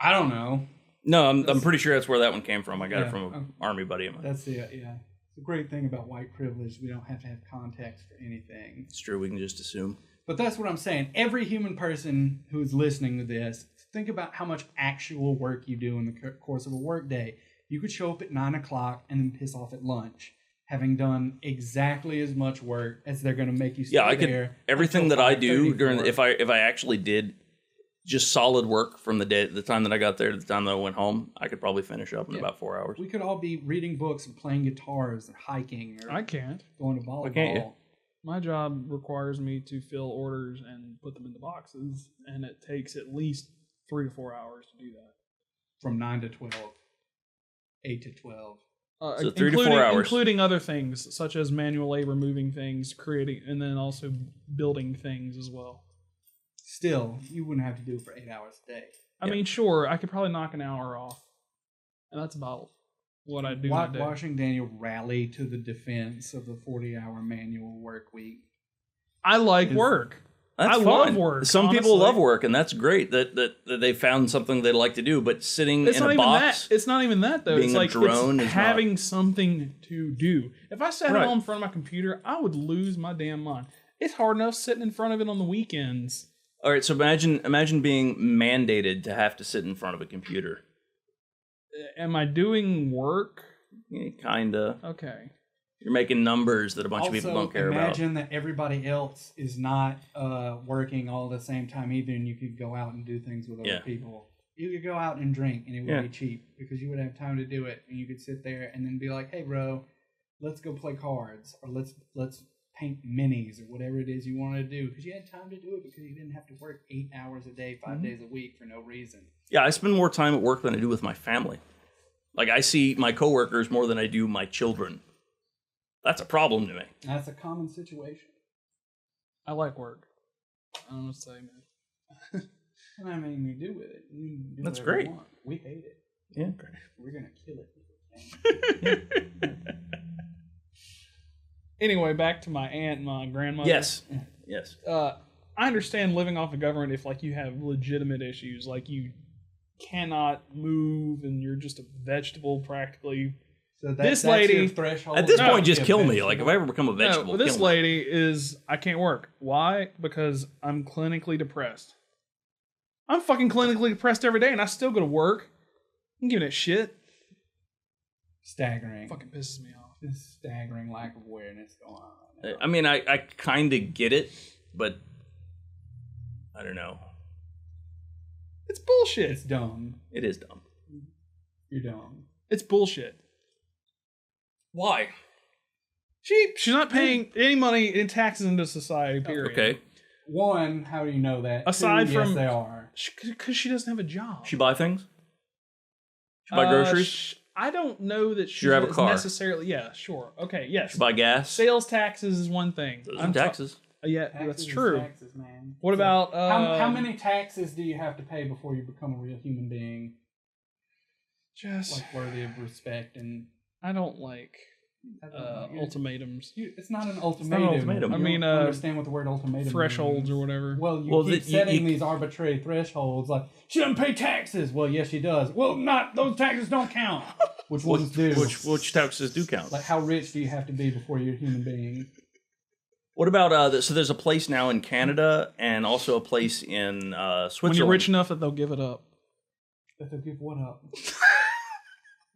I don't know. No, I'm pretty sure that's where that one came from. I got it Yeah, from an army buddy of mine. That's it. Yeah. The great thing about white privilege, we don't have to have context for anything. It's true. We can just assume. But that's what I'm saying. Every human person who is listening to this, think about how much actual work you do in the course of a work day. You could show up at 9 o'clock and then piss off at lunch, having done exactly as much work as they're going to make you stay I there. could. Everything that I do during if I actually did just solid work from the time that I got there to the time that I went home, I could probably finish up in about 4 hours. We could all be reading books and playing guitars and hiking or I can't. going to volleyball. can't you? My job requires me to fill orders and put them into boxes, and it takes at least 3 to 4 hours to do that. From 9 to 12. 8 to 12. So 3 to 4 hours. Including other things, such as manual labor, moving things, creating, and then also building things as well. Still, you wouldn't have to do it for 8 hours a day. I mean, sure, I could probably knock an hour off. And that's about what I do in a day. Watching Daniel rally to the defense of the 40-hour manual work week. I like work. That's I fine. love work. Some people honestly. love work, and that's great that they found something they like to do. But sitting in a box, It's not even that though. being It's a like drone it's is not- having something to do. If I sat Right. home in front of my computer, I would lose my damn mind. It's hard enough sitting in front of it on the weekends. all right. So imagine being mandated to have to sit in front of a computer. Am I doing work? Kinda. Okay. You're making numbers that a bunch of people don't care about. Imagine that everybody else is not working all at the same time either, and you could go out and do things with other people. You could go out and drink, and it would be cheap because you would have time to do it, and you could sit there and then be like, "Hey, bro, let's go play cards, or let's paint minis or whatever it is you wanted to do because you had time to do it because you didn't have to work 8 hours a day, 5 days a week for no reason. Yeah, I spend more time at work than I do with my family. Like, I see my coworkers more than I do my children. That's a problem to me. That's a common situation. I like work. I don't know what to say, man. I mean, you do with it. You do That's whatever you great. want. We hate it. Yeah. We're going to kill it. Anyway, back to my aunt and my grandmother. Yes. I understand living off the government if, like, you have legitimate issues. Like, you cannot move and you're just a vegetable practically. So This that's lady- your threshold. At this No, point, just Yeah, kill me. vegetable. Like, if I ever become a vegetable, No, this kill me. lady is, I can't work. Why? Because I'm clinically depressed. I'm fucking clinically depressed every day and I still go to work. I'm giving it shit. Staggering. Fucking pisses me off. This staggering lack of awareness going on right now. I mean, I kind of get it, but I don't know. It's bullshit. It's dumb. It is dumb. You're dumb. It's bullshit. Why? She's not paying any money in taxes into society, period. Okay. One, how do you know that? Aside Two, from- yes, they are. Because she doesn't have a job. She buy things? She buy groceries? I don't know that she drive a is car? necessarily. Yeah, sure. Okay, yes. She buy gas? Sales taxes is one thing. Those are taxes. Yeah, Taxes that's is true. Taxes, man. What about how many taxes do you have to pay before you become a real human being, Just like worthy of respect? And I don't like You're- ultimatums, It's not an ultimatum. ultimatum. You I mean, don't understand what the word ultimatum thresholds means. or whatever. Well, you Well, keep you setting these arbitrary thresholds, like she doesn't pay taxes. Well, yes, she does. Well, not those taxes don't count. Which ones do? Which taxes do count? Like, how rich do you have to be before you're a human being? What about so there's a place now in Canada and also a place in Switzerland. When you're rich enough that they'll give it up. That they'll give what up?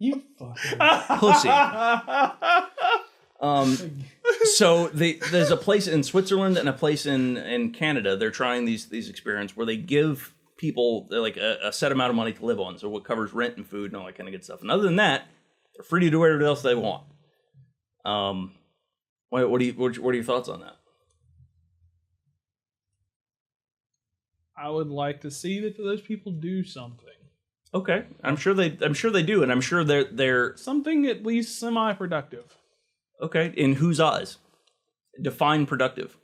You fucking Pussy. So there's a place in Switzerland and a place in Canada. They're trying these experiments where they give people like a set amount of money to live on, so what covers rent and food and all that kind of good stuff. And other than that, they're free to do whatever else they want. What are your thoughts on that? I would like to see that those people do something. Okay, I'm sure they do, and I'm sure they're Something at least semi-productive. okay. In whose eyes? Define productive.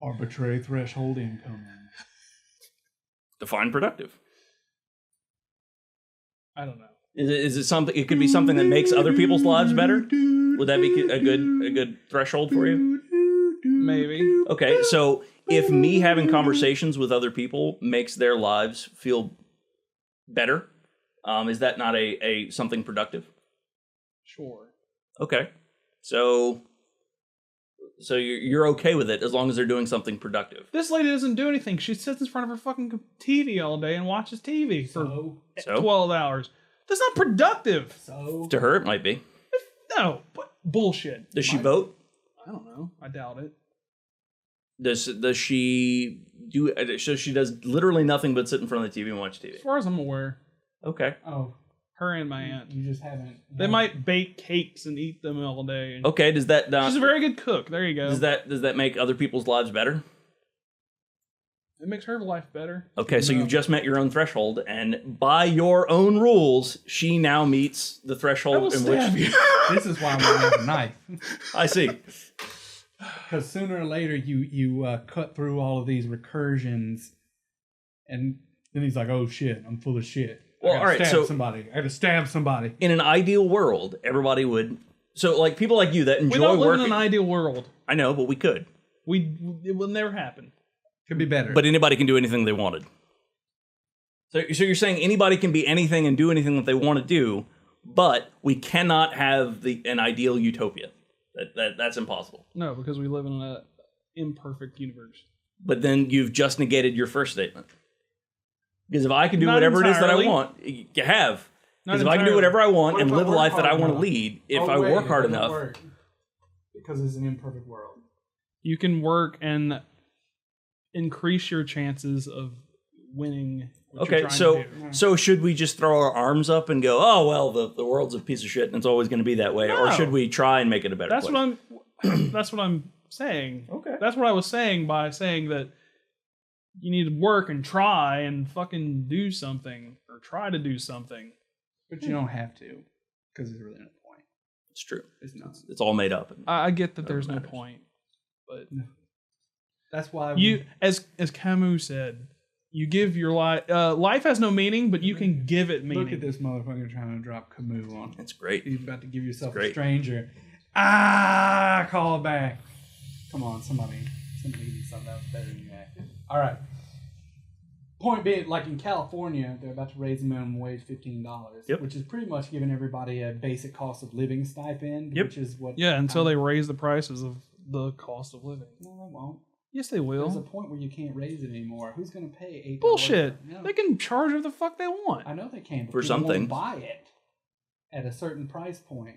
arbitrary threshold income. Define productive. I don't know. Is it something? It could be something that makes other people's lives better. Would that be a good threshold for you? Maybe. Okay, so if me having conversations with other people makes their lives feel better, is that not a something productive? Sure. Okay, so you're okay with it as long as they're doing something productive. This lady doesn't do anything. She sits in front of her fucking TV all day and watches TV for So 12 hours. That's not productive. So to her, it might be. No, but bullshit. Does she vote? I don't know. I doubt it. Does she do? So she does literally nothing but sit in front of the TV and watch TV. As far as I'm aware, Okay. her and my aunt. you just haven't. They might bake cakes and eat them all day. And Okay. Does that? she's a very good cook. There you go. Does that make other people's lives better? It makes her life better. Okay, so No. you've just met your own threshold, and by your own rules, she now meets the I will threshold in stab which you. This is why I'm gonna have a knife. I see. Because sooner or later you cut through all of these recursions, and then he's like, "Oh shit, I'm full of shit." Well, I gotta all right, stab so- somebody. I gotta stab somebody. In an ideal world, everybody would. So, like people like you that We enjoy don't live working. in an ideal world. I know, but we could. It will never happen. Could be better. But anybody can do anything they wanted. So you're saying anybody can be anything and do anything that they want to do, but we cannot have an ideal utopia. That's impossible. No, because we live in an imperfect universe. But then you've just negated your first statement. Because if I can do Not whatever it is that I entirely. want, you have. Not Because if I can do entirely. whatever I want What and if I live a work life that I hard want to enough? lead, if Oh, I wait, work it hard doesn't enough, work. Because it's an imperfect world. You can work and increase your chances of winning what you're Okay, trying to do. so should we just throw our arms up and go, oh well, the world's a piece of shit and it's always going to be that way, or No. should we try and make it a better That's place? that's what I'm saying. Okay. That's what I was saying by saying that you need to work and try and fucking do something or try to do something. But you don't have to, because there's really no point. It's true. It's not. It's all made up. I get that there's no matters. point, but That's why you, as Camus said, you give your life. Life has no meaning, but you can give it meaning. look at this motherfucker trying to drop Camus on. It's great. You're about to give yourself a Great. stranger. Call it back. Come on, somebody give me something else better than that. All right. Point being, like in California, they're about to raise the minimum wage $15, Yep. which is pretty much giving everybody a basic cost of living stipend, Yep. which is what. Yeah, until they raise the prices of the cost of living. No, they won't. Yes, they There's a will. point where you can't raise it anymore. Who's going to pay $8? Bullshit. No. They can charge whatever the fuck they want. I know they can, but For people some won't things. buy it at a certain price point.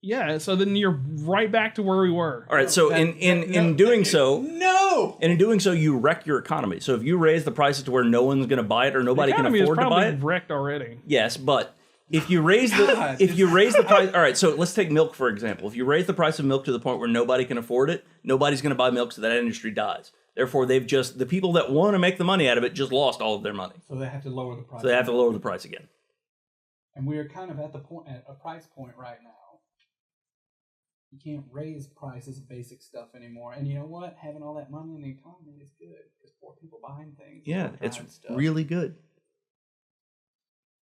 Yeah, so then you're right back to where we were. All right, so in doing so, No! and in doing so, you wreck your economy. So if you raise the prices to where no one's going to buy it or nobody the can economy afford is to buy probably it, wrecked already. yes, but if you raise God, the price, all right. So let's take milk for example. If you raise the price of milk to the point where nobody can afford it, nobody's going to buy milk, so that industry dies. Therefore, the people that want to make the money out of it just lost all of their money. So they have to lower the price. So they have to lower the price again. And we are kind of at a price point right now. You can't raise prices of basic stuff anymore. And you know what? Having all that money in the economy is good because poor people buying things. Yeah, people it's buying stuff. really good.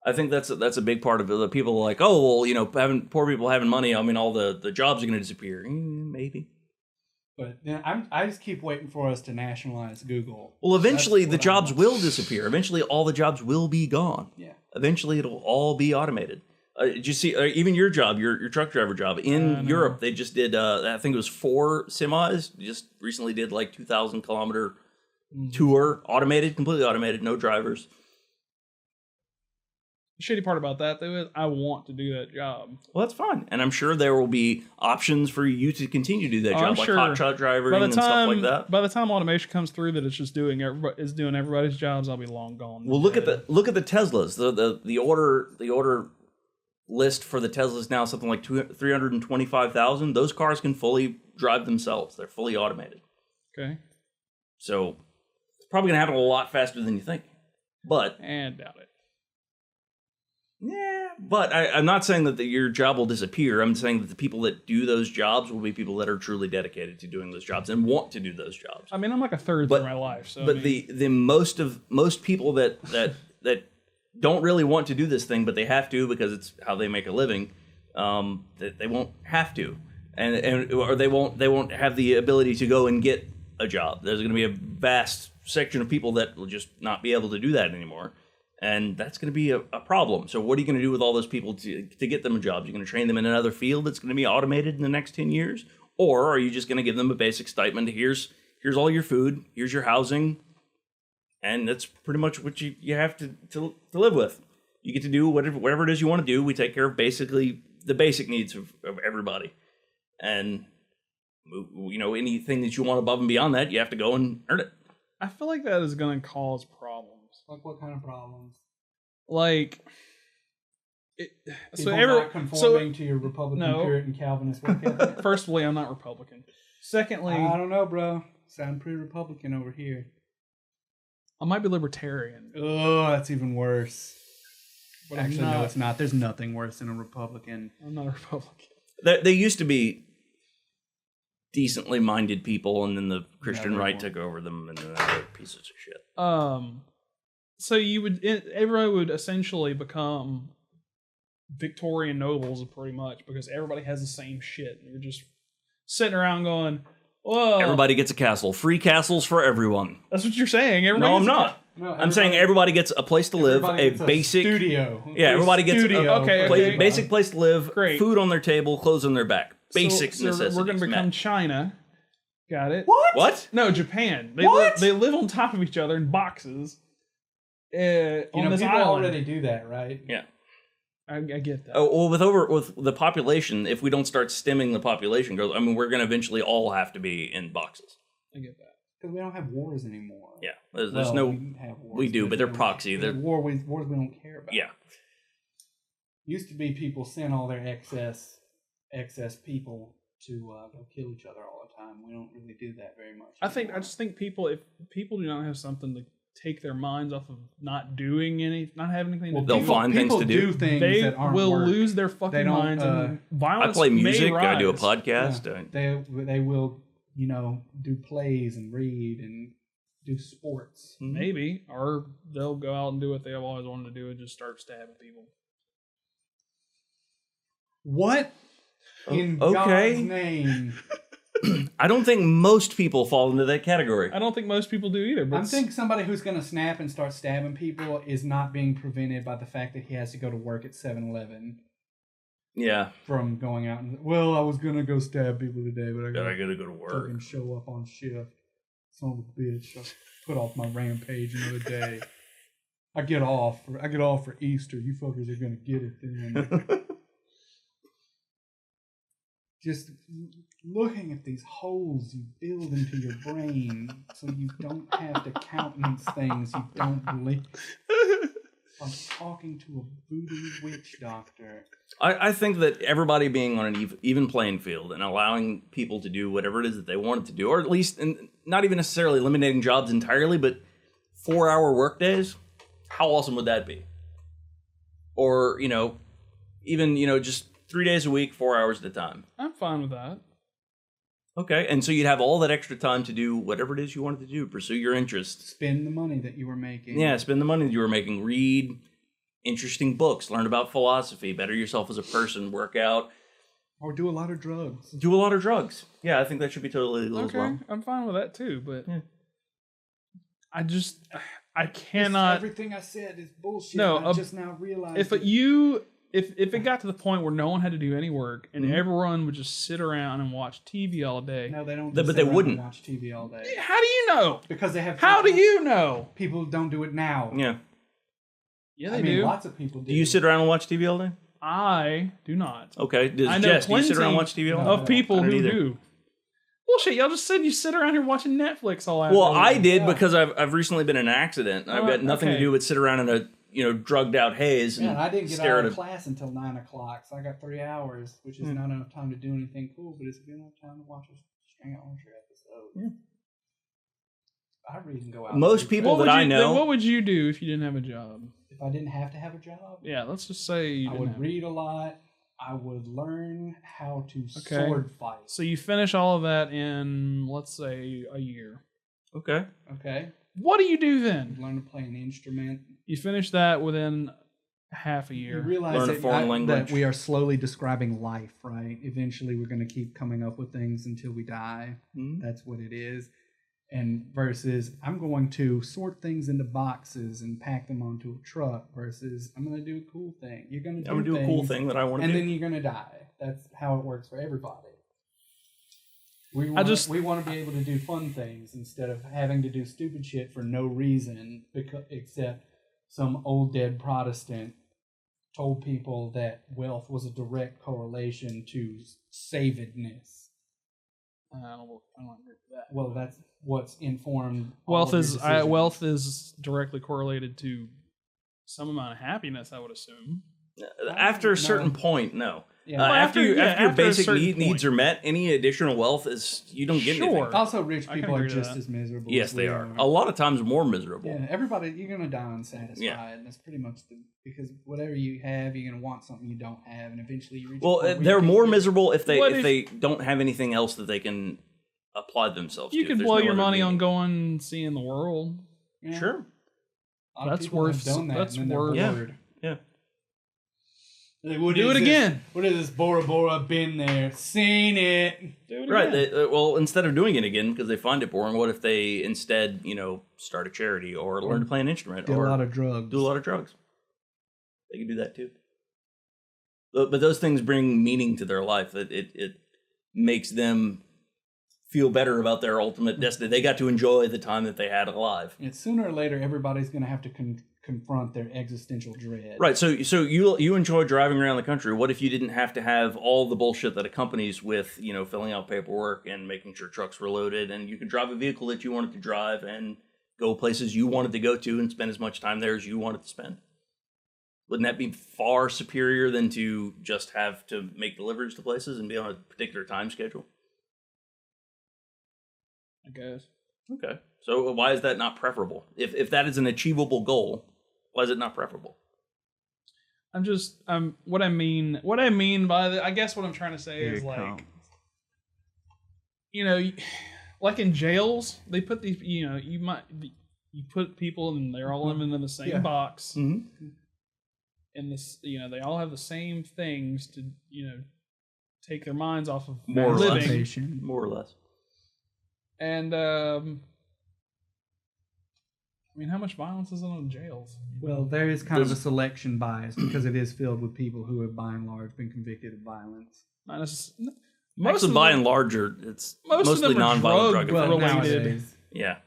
I think that's a big part of it. The people are like, oh well, poor people having money. I mean, all the jobs are going to disappear. Maybe. But I just keep waiting for us to nationalize Google. Well, eventually That's the what I jobs want. will disappear. Eventually, all the jobs will be gone. Yeah. Eventually, it'll all be automated. Did you see even your job, your truck driver job in No. Europe? They just did. I think it was 4 semis. Just recently did like 2,000 kilometer tour, automated, completely automated, no drivers. The shitty part about that, though, is I want to do that job. Well, that's fine, and I'm sure there will be options for you to continue to do that Oh, job, I'm like sure. hot truck driving and stuff like that. By the time automation comes through, that it's just doing everybody's jobs, I'll be long gone. Well, look at the Teslas. The order list for the Teslas now is something like 325,000. Those cars can fully drive themselves. They're fully automated. Okay, So it's probably gonna happen a lot faster than you think. But and doubt it. yeah, but I'm not saying that your job will disappear. I'm saying that the people that do those jobs will be people that are truly dedicated to doing those jobs and want to do those jobs. I mean, I'm like a third through my life, so. But I mean, the most people that don't really want to do this thing, but they have to because it's how they make a living. That they won't have to, or they won't have the ability to go and get a job. There's going to be a vast section of people that will just not be able to do that anymore. And that's going to be a problem. So what are you going to do with all those people to get them jobs? You're going to train them in another field that's going to be automated in the next 10 years? Or are you just going to give them a basic stipend? Here's all your food, here's your housing, and that's pretty much what you have to live with. You get to do whatever it is you want to do. We take care of basically the basic needs of everybody. And anything that you want above and beyond that, you have to go and earn it. I feel like that is going to cause problems. Like what kind of problems? Like, People not conforming to your Republican, No. Puritan, Calvinist work ethic? firstly, I'm not Republican. Secondly, I don't know, bro. Sound pretty Republican over here. I might be libertarian. Oh, that's even worse. But Actually, I'm no, not, it's not. There's nothing worse than a Republican. I'm not a Republican. They used to be decently minded people, and then the Christian they right weren't. took over them, and then they're pieces of shit. So everybody would essentially become Victorian nobles, pretty much, because everybody has the same shit. You're just sitting around going, "Whoa!" Everybody gets a castle. Free castles for everyone. That's what you're saying. No, Everybody I'm gets a not. No, I'm saying everybody gets a place to live, a everybody gets basic studio. Yeah, everybody gets studio. Okay. basic place to live, Great. food on their table, clothes on their back. Basic so necessities. We're going to become met. China. Got it? What? No, Japan. What? They live on top of each other in boxes. On this people island. already do that, right? Yeah. I get that. Oh, well, with the population, if we don't start stemming the population growth, I mean, we're going to eventually all have to be in boxes. I get that. Because we don't have wars anymore. Yeah, there's Well, no. we have wars, We do, but they're we don't- proxy. They're They're wars we don't care about. yeah. Used to be people sent all their excess people to go kill each other all the time. We don't really do that very much. I anymore. just think if people do not have something to take their minds off of not having anything Well, to They'll do, find things people to do. things they that aren't will work. lose their They fucking don't, minds and violence. I play may music. I do a rise. podcast. Yeah. They will, do plays and read and do sports. Maybe, or they'll go out and do what they've always wanted to do and just start stabbing people. What in okay. God's name? I don't think most people fall into that category. I don't think most people do either. But I think somebody who's going to snap and start stabbing people is not being prevented by the fact that he has to go to work at 7-Eleven Yeah. from going out and, well, I was going to go stab people today, but I I got gotta go to work. fucking show up on shift. Son of a bitch. I put off my rampage another day. I get off for Easter. You fuckers are going to get it then. Just looking at these holes you build into your brain so you don't have to countenance things you don't believe. Like talking to a voodoo witch doctor. I think that everybody being on an even playing field and allowing people to do whatever it is that they wanted to do, or at least, and not even necessarily eliminating jobs entirely, but 4-hour work days, how awesome would that be? Or, even, just 3 days a week, 4 hours at a time. I'm fine with that. Okay, and so you'd have all that extra time to do whatever it is you wanted to do, pursue your interests. Spend the money that you were making. Yeah, spend the money that you were making, read interesting books, learn about philosophy, better yourself as a person, work out. Or do a lot of drugs. Do a lot of drugs. Yeah, I think that should be totally legal as well. I'm fine with that too, but Yeah. I cannot. Everything I said is bullshit. No, I just now realized If it got to the point where no one had to do any work and everyone would just sit around and watch TV all day, No, they don't. But just they sit around wouldn't. and watch TV all day how do you know? because they have. How do you know? People don't do it now. Yeah. Yeah, I they mean, do. lots of people do. Do you sit around and watch TV all day? I do not. Okay. Does I know Jess, do you sit around plenty and watch TV all day? Of people I don't who either. do. Bullshit! Y'all just said you sit around here watching Netflix all afternoon. Well, I did Yeah. because I've recently been in an accident. I've got nothing to okay. do but sit around in a drugged out haze Yeah, and and I didn't get stare out at of a class until 9 o'clock, so I got 3 hours, which is not enough time to do anything cool, but it's enough time to watch a String Out Laundry episode. Yeah. I read and go out. Most and do people What that would I you- know. What would you do if you didn't have a job? If I didn't have to have a job, Yeah, let's just say you I didn't would have- read a lot. I would learn how to Okay. sword fight. So you finish all of that in, let's say, a year. Okay. Okay? What do you do then? Learn to play an instrument. You finish that within half a You year. realize Learn a that, foreign language. that we are slowly describing life, right? Eventually, we're going to keep coming up with things until we die. Mhm. That's what it is. And versus, I'm going to sort things into boxes and pack them onto a truck. Versus, I'm going to do a cool thing. You're going to do I'm gonna do a cool things, thing that I want to and do. then you're going to die. That's how it works for everybody. We I just- want to be able to do fun things instead of having to do stupid shit for no reason, except some old dead Protestant told people that wealth was a direct correlation to savedness. I don't agree with that. Well, that's what's informed. all Wealth of your is decisions. wealth is directly correlated to some amount of happiness, I would assume. After a certain No. point, no. Yeah. Well, After your after a basic certain needs point. are met, any additional wealth you don't get anything. Sure. Also, rich I can people are agree to just that. as miserable. Yes, as they we are. A lot of times more miserable. Yeah, everybody, you're gonna die unsatisfied. Yeah. And that's pretty much because whatever you have, you're gonna want something you don't have, and eventually you reach. Well, a point where they're you more can't- miserable if What they don't have anything else that they can apply themselves You to. could if there's blow no your other money on meaning. going and seeing the world. Yeah. Sure. A lot of That's people have worth- done that, that's and then they're worth- Yeah. bored. Yeah. Like, what Do is it this? again. What is this? Bora Bora? Been there, seen it. Do it Right. again. Well, instead of doing it again because they find it boring, what if they instead, start a charity or learn to play an instrument Do or a lot of drugs. do a lot of drugs? They can do that too. But those things bring meaning to their life. It makes them feel better about their ultimate destiny. They got to enjoy the time that they had alive. And sooner or later, everybody's gonna have to confront their existential dread. Right. So you enjoy driving around the country. What if you didn't have to have all the bullshit that accompanies with, filling out paperwork and making sure trucks were loaded, and you could drive a vehicle that you wanted to drive and go places you wanted to go to and spend as much time there as you wanted to spend? Wouldn't that be far superior than to just have to make deliveries to places and be on a particular time schedule? I guess. Okay. So why is that not preferable? If that is an achievable goal, why is it not preferable? What I mean by I guess what I'm trying to say Here is it like, comes. like in jails, they put these, you put people and they're all living in the same box. Mm-hmm. And this, they all have the same things to, take their minds off of More or living. less. More or less. And, how much violence is in jails? Well, there is kind of a selection bias because it is filled with people who have, by and large, been convicted of violence. Actually, by and large, it's mostly non-violent drug offenses. Nowadays. Yeah.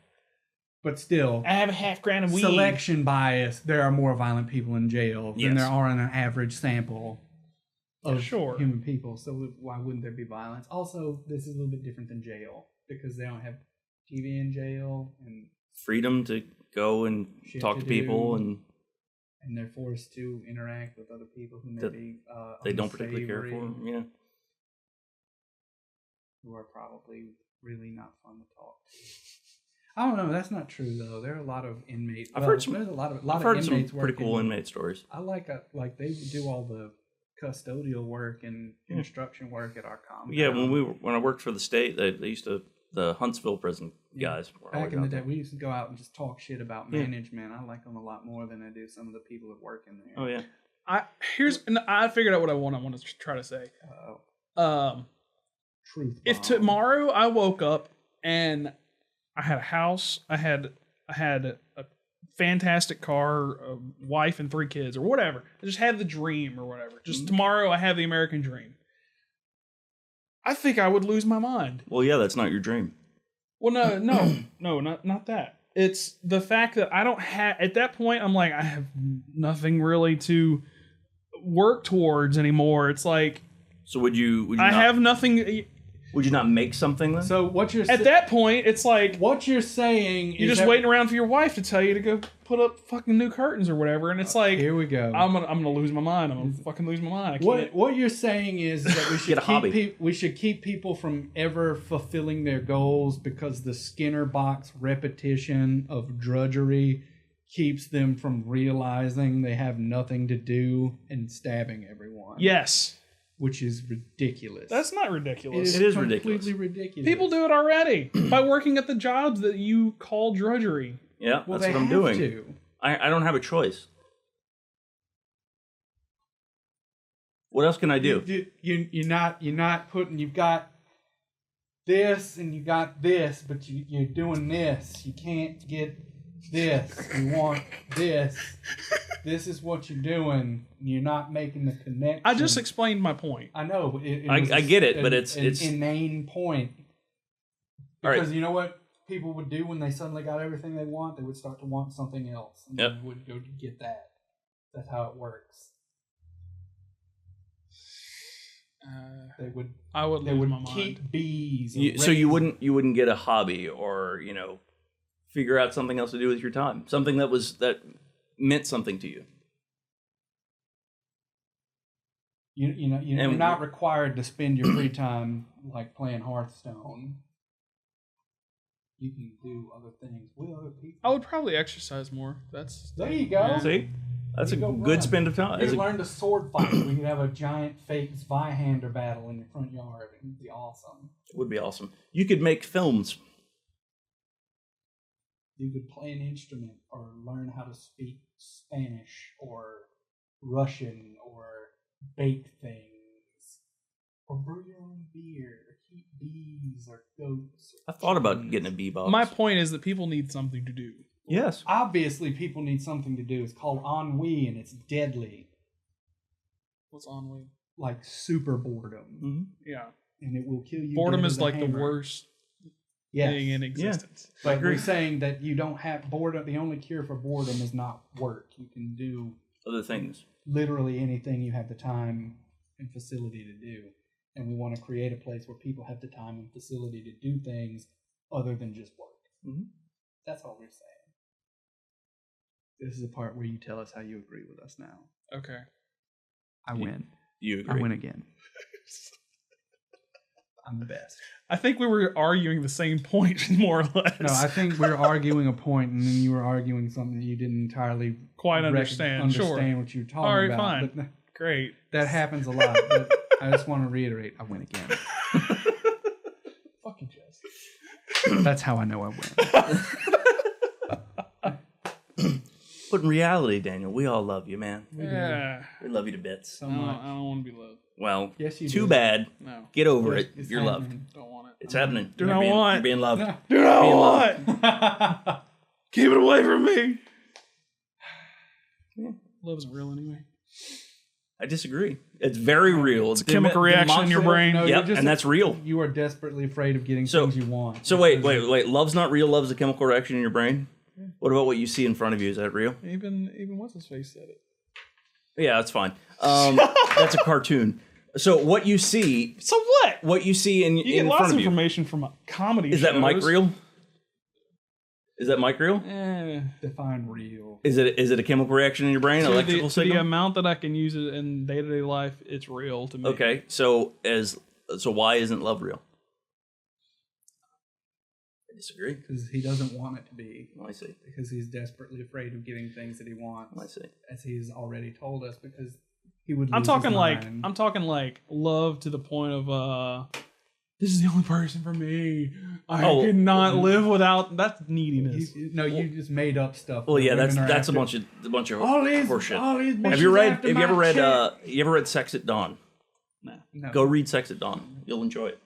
But still, I have a $1/2 of weed. Selection bias, there are more violent people in jail than there are in an average sample of human people. So why wouldn't there be violence? Also, this is a little bit different than jail because they don't have TV in jail and freedom to go and talk to people, and they're forced to interact with other people who maybe they don't particularly care for them. Yeah, who are probably really not fun to talk to. I don't know. That's not true though. There are a lot of inmates. I've heard some. There's a lot of some inmates pretty cool inmate stories. I like they do all the custodial work and construction work at our compound. Yeah, when I worked for the state, they used to the Huntsville prison guys. Back in the day, we used to go out and just talk shit about management. I like them a lot more than I do some of the people that work in there. Oh yeah. I figured out what I want to try to say. Truth. If tomorrow I woke up and I had a house, I had a fantastic car, a wife and 3 kids, or whatever. I just had the dream or whatever. Just tomorrow I have the American dream. I think I would lose my mind. Well, yeah, that's not your dream. Well, no, not that. It's the fact that I don't have, at that point, I'm like, I have nothing really to work towards anymore. It's like, so would you have nothing. Would you not make something then? So what you're at that point, it's like what you're saying. You're just waiting around for your wife to tell you to go put up fucking new curtains or whatever, and it's like, here we go. I'm gonna lose my mind. I'm gonna fucking lose my mind. I can't. What you're saying is that we should we should keep people from ever fulfilling their goals because the Skinner box repetition of drudgery keeps them from realizing they have nothing to do and stabbing everyone. Yes. Which is ridiculous. That's not ridiculous. It is completely ridiculous. People do it already by working at the jobs that you call drudgery. Yeah, that's what I'm doing. I don't have a choice. What else can I do? You're not putting. You've got this and you got this, but you're doing this. You can't get this. You want this. This is what you're doing. You're not making the connection. I just explained my point. I know. I get it, but it's an inane point. Because right. You know what people would do when they suddenly got everything they want? They would start to want something else. And they would go to get that. That's how it works. I would lose my mind. Keep bees. So you wouldn't get a hobby or figure out something else to do with your time. Something that meant something to you. You're not required to spend your free time like playing Hearthstone. You can do other things with other people. I would probably exercise more. There you go. See, that's a good spend of time. You could learn to sword fight. We could have a giant fake Zweihander battle in your front yard. It would be awesome. It would be awesome. You could make films. You could play an instrument or learn how to speak Spanish or Russian or bake things or brew your own beer or keep bees or goats. I thought about getting a bee box. My point is that people need something to do. Yes. Obviously, people need something to do. It's called ennui and it's deadly. What's ennui? Like super boredom. Mm-hmm. Yeah. And it will kill you. Boredom is like the worst Yes. being in existence. But we're saying that you don't have boredom. The only cure for boredom is not work. You can do Other things. literally anything you have the time and facility to do. And we want to create a place where people have the time and facility to do things other than just work. Mm-hmm. That's all we're saying. This is the part where you tell us how you agree with us now. Okay. I win. You agree. I win again. I'm the best. I think we were arguing the same point, more or less. No, I think we're arguing a point, and then you were arguing something that you didn't entirely quite understand. Sure. what you're talking All right, about. fine. But Great. that happens a lot. But I just want to reiterate, I win again. Fucking Jess. That's how I know I win. But in reality, Daniel, we all love you, man. Yeah. We love you to bits. So I much. don't want to be loved. Well, Yes, you too do. bad. No. Get over Yes, it. it's You're loved. happening. Don't want it. It's happening. Do You're not being, want. You're being loved. No. Do not Being want. Keep it away from me. Love isn't real anyway. I disagree. It's very real. It's a chemical reaction in your brain. No, Yep, you're and that's real. You are desperately afraid of getting So- things you want. So wait. Love's not real. Love's a chemical reaction in your brain. What about what you see in front of you? Is that real? Even what's his face said it. Yeah, that's fine. That's a cartoon. So what you see, So what? what you see in You get in lots front of of you, information from comedy is that shows. Mike real? Is that Mike real? Define real. Is it a chemical reaction in your brain? Electrical the signal? amount that I can use it in day-to-day life, it's real to me. Okay, so why isn't love real? I disagree. Because he doesn't want it to be. I see. Because he's desperately afraid of getting things that he wants. I see. As he's already told us, because he would lose I'm talking his like mind. love to the point of this is the only person for me. I Oh. could not live without. That's neediness. You just made up stuff. Well, where yeah, women are that's a after- bunch of all these horseshit. all these Have you bitches read? after Have you ever my read? chick. You ever read Sex at Dawn? No. Go read Sex at Dawn. You'll enjoy it.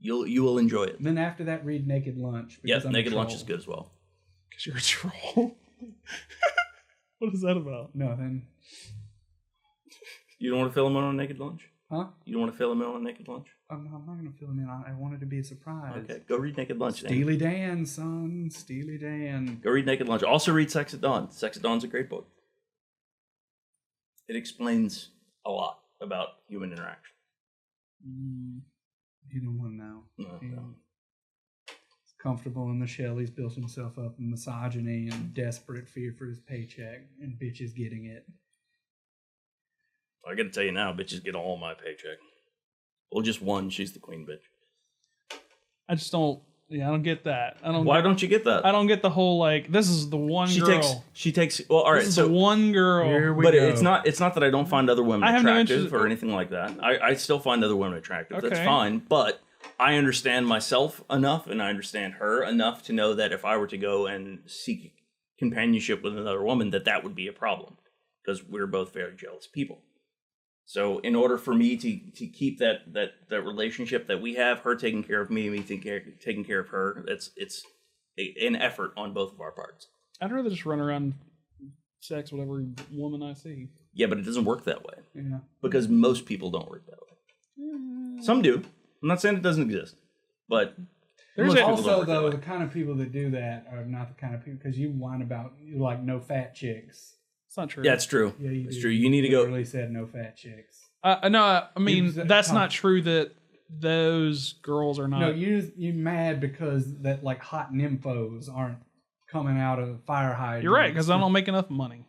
You will enjoy it. Then after that, read Naked Lunch. Yeah, because I'm a Naked Lunch troll. is good as well. Because you're a troll. What is that about? Nothing. You don't want to fill him in on Naked Lunch? Huh? You don't want to fill him in on Naked Lunch? I'm not going to fill him in. I wanted to be a surprise. Okay, go read Naked Lunch. Dan. Steely Dan, son. Steely Dan. Go read Naked Lunch. Also read Sex at Dawn. Sex at Dawn's a great book. It explains a lot about human interaction. You don't want to know. No. He's comfortable in the shell. He's built himself up in misogyny and desperate fear for his paycheck, and bitches getting it. I got to tell you now, bitches get all my paycheck. Well, just one. She's the queen bitch. I just don't. Yeah, I don't get that. Why don't you get that? I don't get the whole like. This is the one girl. She takes. Well, all right. This is So the one girl. Here we but go. it's not that I don't find other women I have no attractive interest- or anything like that. I still find other women attractive. That's Okay. fine. But I understand myself enough and I understand her enough to know that if I were to go and seek companionship with another woman, that would be a problem because we're both very jealous people. So in order for me to keep that relationship that we have, her taking care of me taking care of her, it's an effort on both of our parts. I'd rather just run around sex with every woman I see. Yeah, but it doesn't work that way. Yeah. Because most people don't work that way. Some do. I'm not saying it doesn't exist, but There's most a- people don't Also, work that though, way. the kind of people that do that are not the kind of people, because you whine about, you like, no fat chicks. It's not true. Yeah, it's true. Yeah, you It's do. true. You need to go. Literally said no fat chicks. No, I mean Use that that's com- not true. That those girls are not. No, you mad because that like hot nymphos aren't coming out of fire hydrants. You're right because I don't make enough money.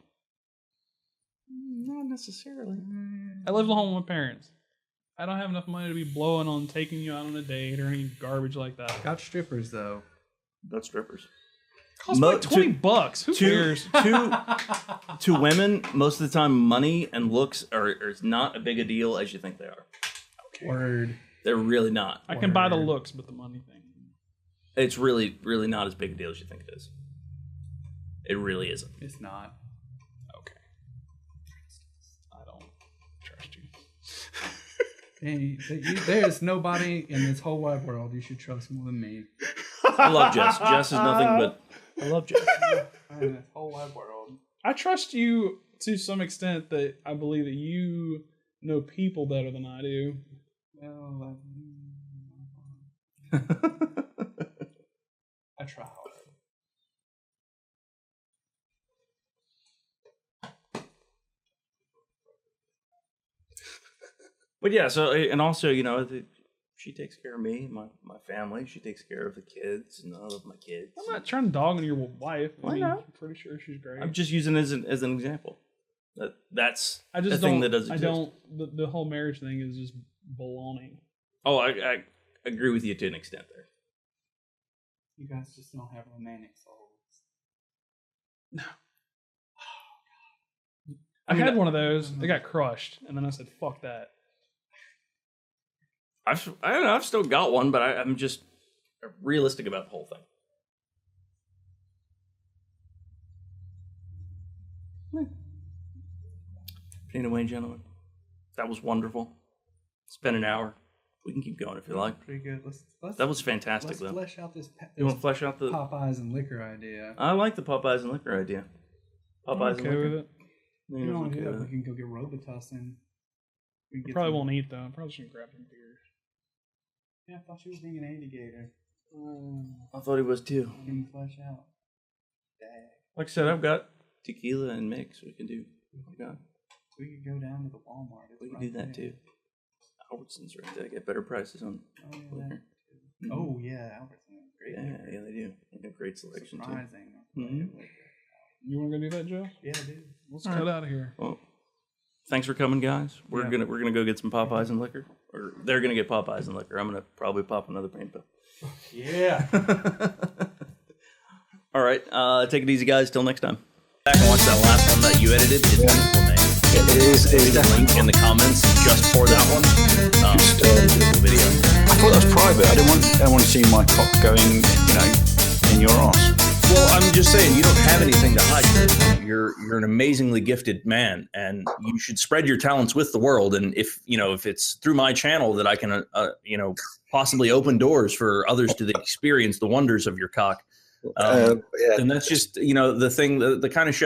Not necessarily. I live at home with my parents. I don't have enough money to be blowing on taking you out on a date or any garbage like that. Got strippers though. That's strippers. Costs Mo- like $20. Who cares? To women, most of the time, money and looks are is not a big a deal as you think they are. Word. They're really not. I can buy the Word. looks, but the money thing. It's really, really not as big a deal as you think it is. It really isn't. It's not. Okay. I don't trust you. And there's nobody in this whole wide world you should trust more than me. I love Jess. Jess is nothing but I love Jess. In this whole wide world. I trust you to some extent that I believe that you know people better than I do. Well, But yeah, so and also, she takes care of me, my family. She takes care of the kids and all of my kids. I'm not trying to dog on your wife. Why not? I'm pretty sure she's great. I'm just using it as an example. That's I just a thing that doesn't exist. I don't. The whole marriage thing is just baloney. Oh, I agree with you to an extent there. You guys just don't have romantic souls. No. I had one of those. They got crushed, and then I said, "Fuck that." I don't know. I've still got one, but I'm just realistic about the whole thing. Anyway, gentlemen, that was wonderful. It's been an hour. We can keep going if you like. Pretty good. Let's That was fantastic, let's though. flesh out this. You want to flesh out the Popeyes and liquor idea? I like the Popeyes and liquor idea. Popeyes and I'm okay liquor. with it. You know, we can go get Robitussin. We can I probably won't eat though. I probably shouldn't grab some beers. Yeah, I thought you were being an Andy-gator. I thought he was too. I didn't flesh out. Dang. Like I said, I've got tequila and mix. We can do. We could go down to the Walmart. We can do that too. Albertsons right there. Get better prices on liquor. Oh yeah, Albertsons. Great. Yeah, they do. They have great selection Surprising. too. Mm-hmm. You want to go do that, Joe? Yeah, dude. Let's cut out of here. Well, thanks for coming, guys. We're gonna go get some Popeyes and liquor, or they're gonna get Popeyes and liquor. I'm gonna probably pop another paint pill. Yeah. All right. Take it easy, guys. Till next time. Back and watch that last one that you edited. It's beautiful, man. It is. There's a link in the comments just for that one. Beautiful video. I thought that was private. I don't want to see my cock going, in your ass. Well, I'm just saying, you don't have anything to hide. You're an amazingly gifted man, and you should spread your talents with the world. And if it's through my channel that I can, possibly open doors for others to experience the wonders of your cock, then that's just the thing, the kind of show.